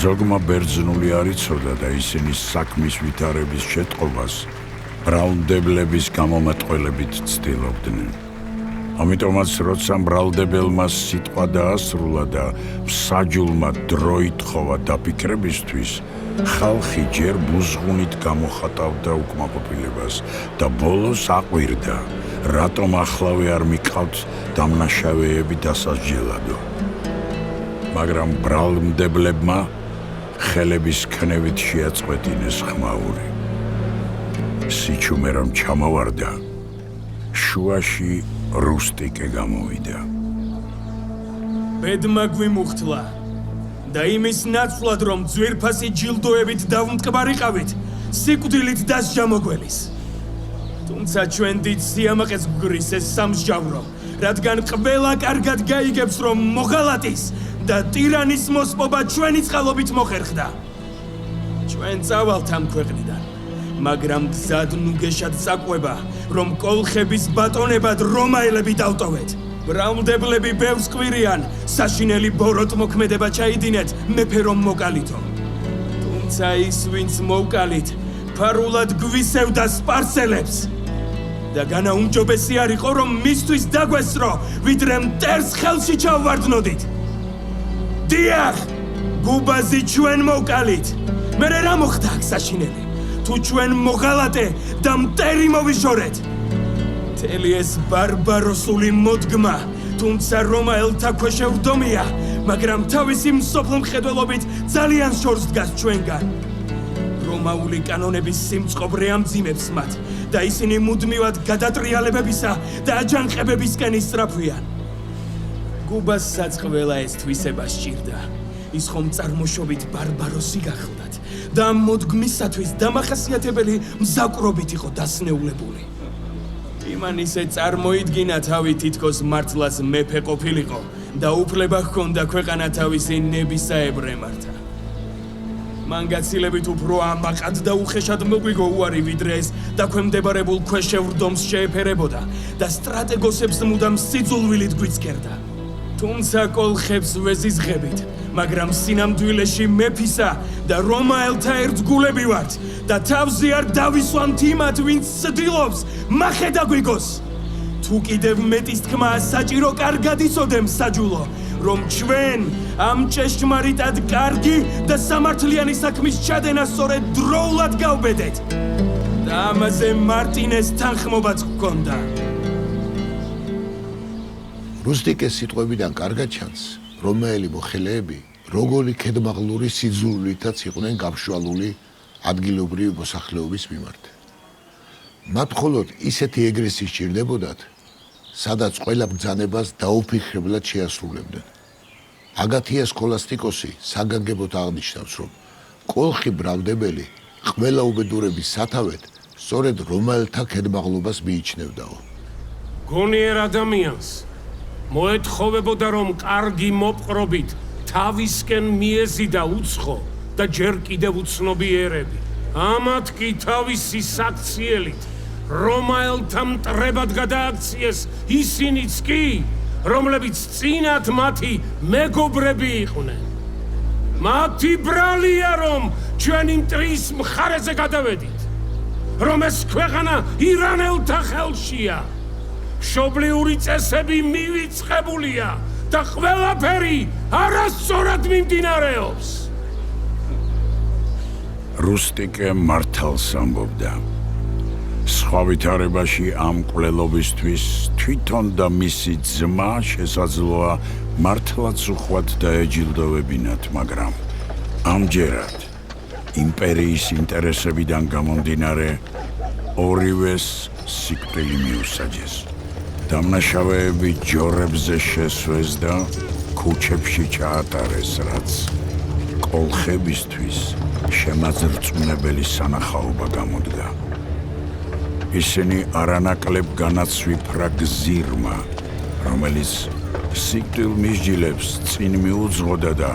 ზოგმა ბერძნული არ იცოდა და ისინი საქმის ვითარების შეტყობას ბრალმდებლების გამომატყველებით ცდილობდნენ. ამიტომაც როცა ბრალდებელმა სიტყვა დაასრულა და მსაჯულმა დრო ითხოვა დაფიქრებისთვის, ხალხი ჯერ ბუზღუნით გამოხატავდა უკმაყოფილებას და ბოლოს აყვირდა, რატომ ახლავე არ მიყავთ დამნაშავეები დასასჯელადო. მაგრამ ბრალმდებლებმა ხელების ქნევით შეაწყვეტინეს ხმაური. სიჩუმე რომ ჩამოვარდა, შუაში რუსტიკე გამოვიდა. ბედმა გვიმუხთლა და იმის ნაცვლად, რომ ძვირფასი ჯილდოებით დავმტკბარიყავით, სიკვდილით დასჯა მოგველის. თუმცა ჩვენ დიდ სიამაყეს გვგრის ეს სამსჯავრო, რადგან ყველა კარგად გაიგებს, რომ მოღალატის და ტირანის მოსპობა ჩვენი წყალობით მოხერხდა. ჩვენ წავალთ ამ ქვეყნიდან, მაგრამ გზად ნუგეშად წაყვება, რომ კოლხების ბატონებად რომაელები დავტოვეთ. ბრალმდებლები ბევრს კვირიან, საშინელი ბოროტმოქმედება ჩაიდინეთ, მეფე რომ მოკალითო. თუმცა ის, ვინც მოვკალით, ფარულად გვისევდა სპარსელებს. და განაუმჯობესი არ იყო, რომ მისთვის დაგვესწრო, ვიდრე მტერს ხელში ჩავვარდნოდით. დიახ, გუბაზი ჩვენ მოვკალით. მერე რა მოხდა აქ საშინელი? თუ ჩვენ მოღალატე და მტერი მოვიშორეთ. მთელი ეს ბარბაროსული მოდგმა, თუმცა რომაელთა ქვეშევრდომია, მაგრამ თავისი მსოფლო მხედველობით ძალიან შორს დგას ჩვენგან. რომაული კანონების სიმწყობრე ამძიმებს მათ და ისინი მუდმივად გადატრიალებებისა და აჯანყებებისკენ ისწრაფვიან. გუბაზსაც ყველა ეს თვისება სჭირდა. ის ხომ წარმოშობით ბარბაროსი გახლდათ და ამ მოდგმისათვის დამახასიათებელი მზაკვრობით იყო დასნეულებული. იმან ისე წარმოიდგინა თავი თითქოს მართლაც მეფე ყოფილიყო და უფლება ჰქონდა ქვეყანა თავისი ნებისაებრ ემართა. მან გაცილებით უფრო ამაყად და უხეშად მოგვიგო უარი ვიდრე ეს დაქვემდებარებულ ქვეშევრდომს შეეფერებოდა და სტრატეგოსებს მუდამ სიძულვილით გვიცქერდა. თუმცა კოლხებს ვეზიზღებით, მაგრამ სინამდვილეში მეფისა და რომაელთა ერთგულები ვართ და თავზე არ დავისვამთ იმათ, ვინც ცდილობს მახე დაგვიგოს. თუ კიდევ მეტის თქმა საჭირო კარგად იცოდემ საჯულო, რომ ჩვენ ამ ჭეშმარიტად კარგი და სამართლიანი საქმის ჩადენა სწორედ დროულად გავბედეთ. და ამაზე მარტინეს თანხმობაც ჰქონდა. რუსტიკეს სიტყვებიდან კარგად ჩანს, რომაელი მოხელეები როგორი ქედმაღლური სიძულვილითაც იყვნენ გამშვალული ადგილობრივი მოსახლეობის მიმართ. მათ მხოლოდ ისეთი ეგრესი სჭირდებოდათ, სადაც ყველა ბრძანებას დაუფიქრებლად შეასრულებდნენ. აგათია სქოლასტიკოსი საგანგებოდ აღნიშნავს, რომ კოლხი ბრავდებელი ყველა უბედურების სათავედ სწორედ რომაელთა ქედმაღლობას მიიჩნევდაო. გონიერ ადამიანს მოეთხოვებოდა, რომ კარგი მოპყრობით თავისკენ მიეზიდა უცხო და ჯერ კიდევ უცნობიერები. ამათ კი თავისი საქციელით რომაელთა მტრებად გადააქციეს ისინიც კი, რომლებიც წინათ მათი მეგობრები იყვნენ. მათი ბრალია, რომ ჩვენი მტრის მხარეზე გადავედით, რომ ეს ქვეყანა ირანელთა ხელშია. მშობლიური წესები მივიწყებულია და ყველაფერი არასწორად მიმდინარეობს. რუსტიკე მართალს ამბობდა. სხვა ვითარებაში ამ მკვლელობისთვის თვითონ და მისი ძმა შესაძლოა მართლაც უხვად დაეჯილდოვებინათ, მაგრამ ამჯერად იმპერიის ინტერესებიდან გამომდინარე ორივეს სიკვდილი მიუსაჯეს. დამნაშავეები ჯორებზე შესვეს და ქუჩებში ჩაატარეს, რაც კოლხებისთვის შემაძრწუნებელი სანახაობა გამოდგა. ისინი არანაკლებ განაცვიფრა გზირმა, რომელიც სიკვდილ მისჯილებს წინ მიუძღოდა და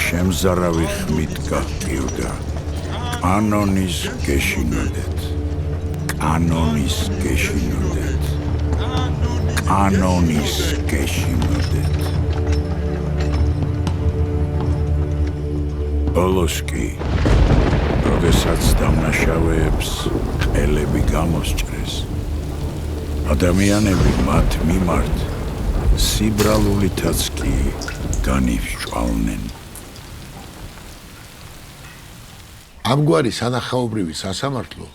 შემზარავი ხმით გაჰყივდა. კანონის გეშინოდეთ. კანონის გეშინოდეთ. კანონის გეშინოდეთ. ბოლოს კი, როდესაც დამნაშავეებს ყელები გამოსჭრეს, ადამიანები მათ მიმართ სიბრალულითაც კი განიფშვალნენ. ამგვარი სანახაობრივი სასამართლო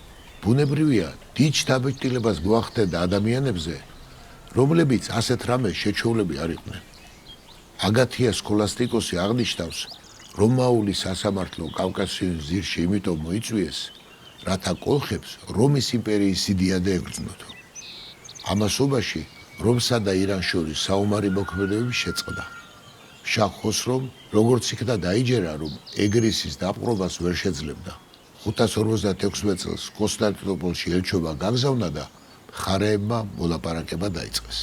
ბუნებრივია დიდ შთაბეჭდილებას გვახდენდა ადამიანებზე, რომლებიც ასეთ რამეს შეჩოვლები არ იყვნენ. აგათია სქოლასტიკოსი აღნიშნავს, რომაული სასამართლო კავკასიის ძირში იმიტომ მოიწვიეს, რათა კოლხებს რომის იმპერიის სიდიადე ებრძნოდო. ამასობაში რომსა და ირანს შორის საომარი მოქმედებები შეწყდა. შაჰ ხოსრომ როგორც იქნა დაიჯერა, რომ ეგრისის დაპყრობას ვერ შეძლებდა. 556 წელს კონსტანტინოპოლში ელჩობა გაგზავნა და მხარეებმა მოლაპარაკება დაიწყეს.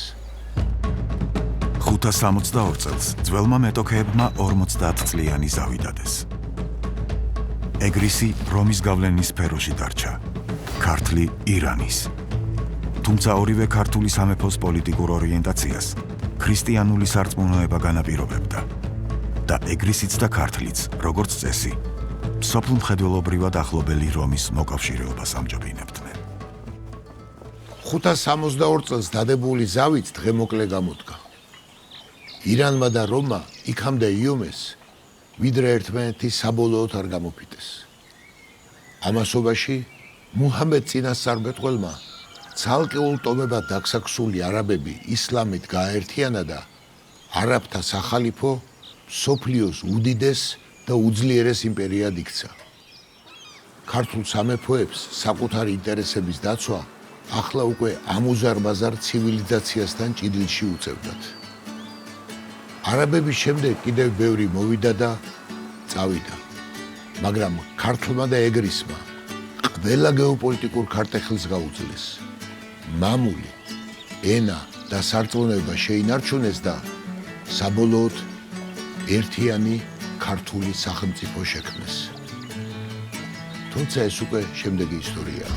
562 წელს ძველმა მეტოქეებმა 50 წლიანი ზავი დადეს. ეგრისი რომის გავლენის სფეროში დარჩა, ქართლი ირანის. თუმცა ორივე ქართული სამეფოს პოლიტიკურ ორიენტაციას ქრისტიანული სარწმუნოება განაპირობებდა და ეგრისიც და ქართლიც, როგორც წესი, სოფლმხედველობრივად ახლობელი რომის მოკავშირეობას ამჯობინებდნენ. 562 წელს დადებული ზავით დღემოკლე გამოდგა. ირანმა და რომმა იქამდე იომეს, ვიდრე ერთმანეთი საბოლოოდ არ გამოფიტეს. ამასობაში მუჰამედ წინასწარმეტყველმა ცალკეულ ტომებად დაგსაქსული არაბები ისლამით გააერთიანა და არაბთა სახალიფო მსოფლიოს უდიდეს და უძლიერეს იმპერიად იქცა. ქართულ სამეფოებს საკუთარი ინტერესების დაცვა ახლა უკვე ამუზარ-მაზარ ცივილიზაციასთან ჭიდილში უწევდათ. არაბების შემდეგ კიდევ ბევრი მოვიდა და წავიდა, მაგრამ ქართლმა და ეგრისმა ყველა გეოპოლიტიკურ ქარტეხილს გაუძლეს. მამული, ენა და სარწმუნება შეინარჩუნეს და საბოლოოდ ერთიანი ქართული სახელმწიფო შექმნეს. თუმცა ეს უკვე შემდეგი ისტორიაა.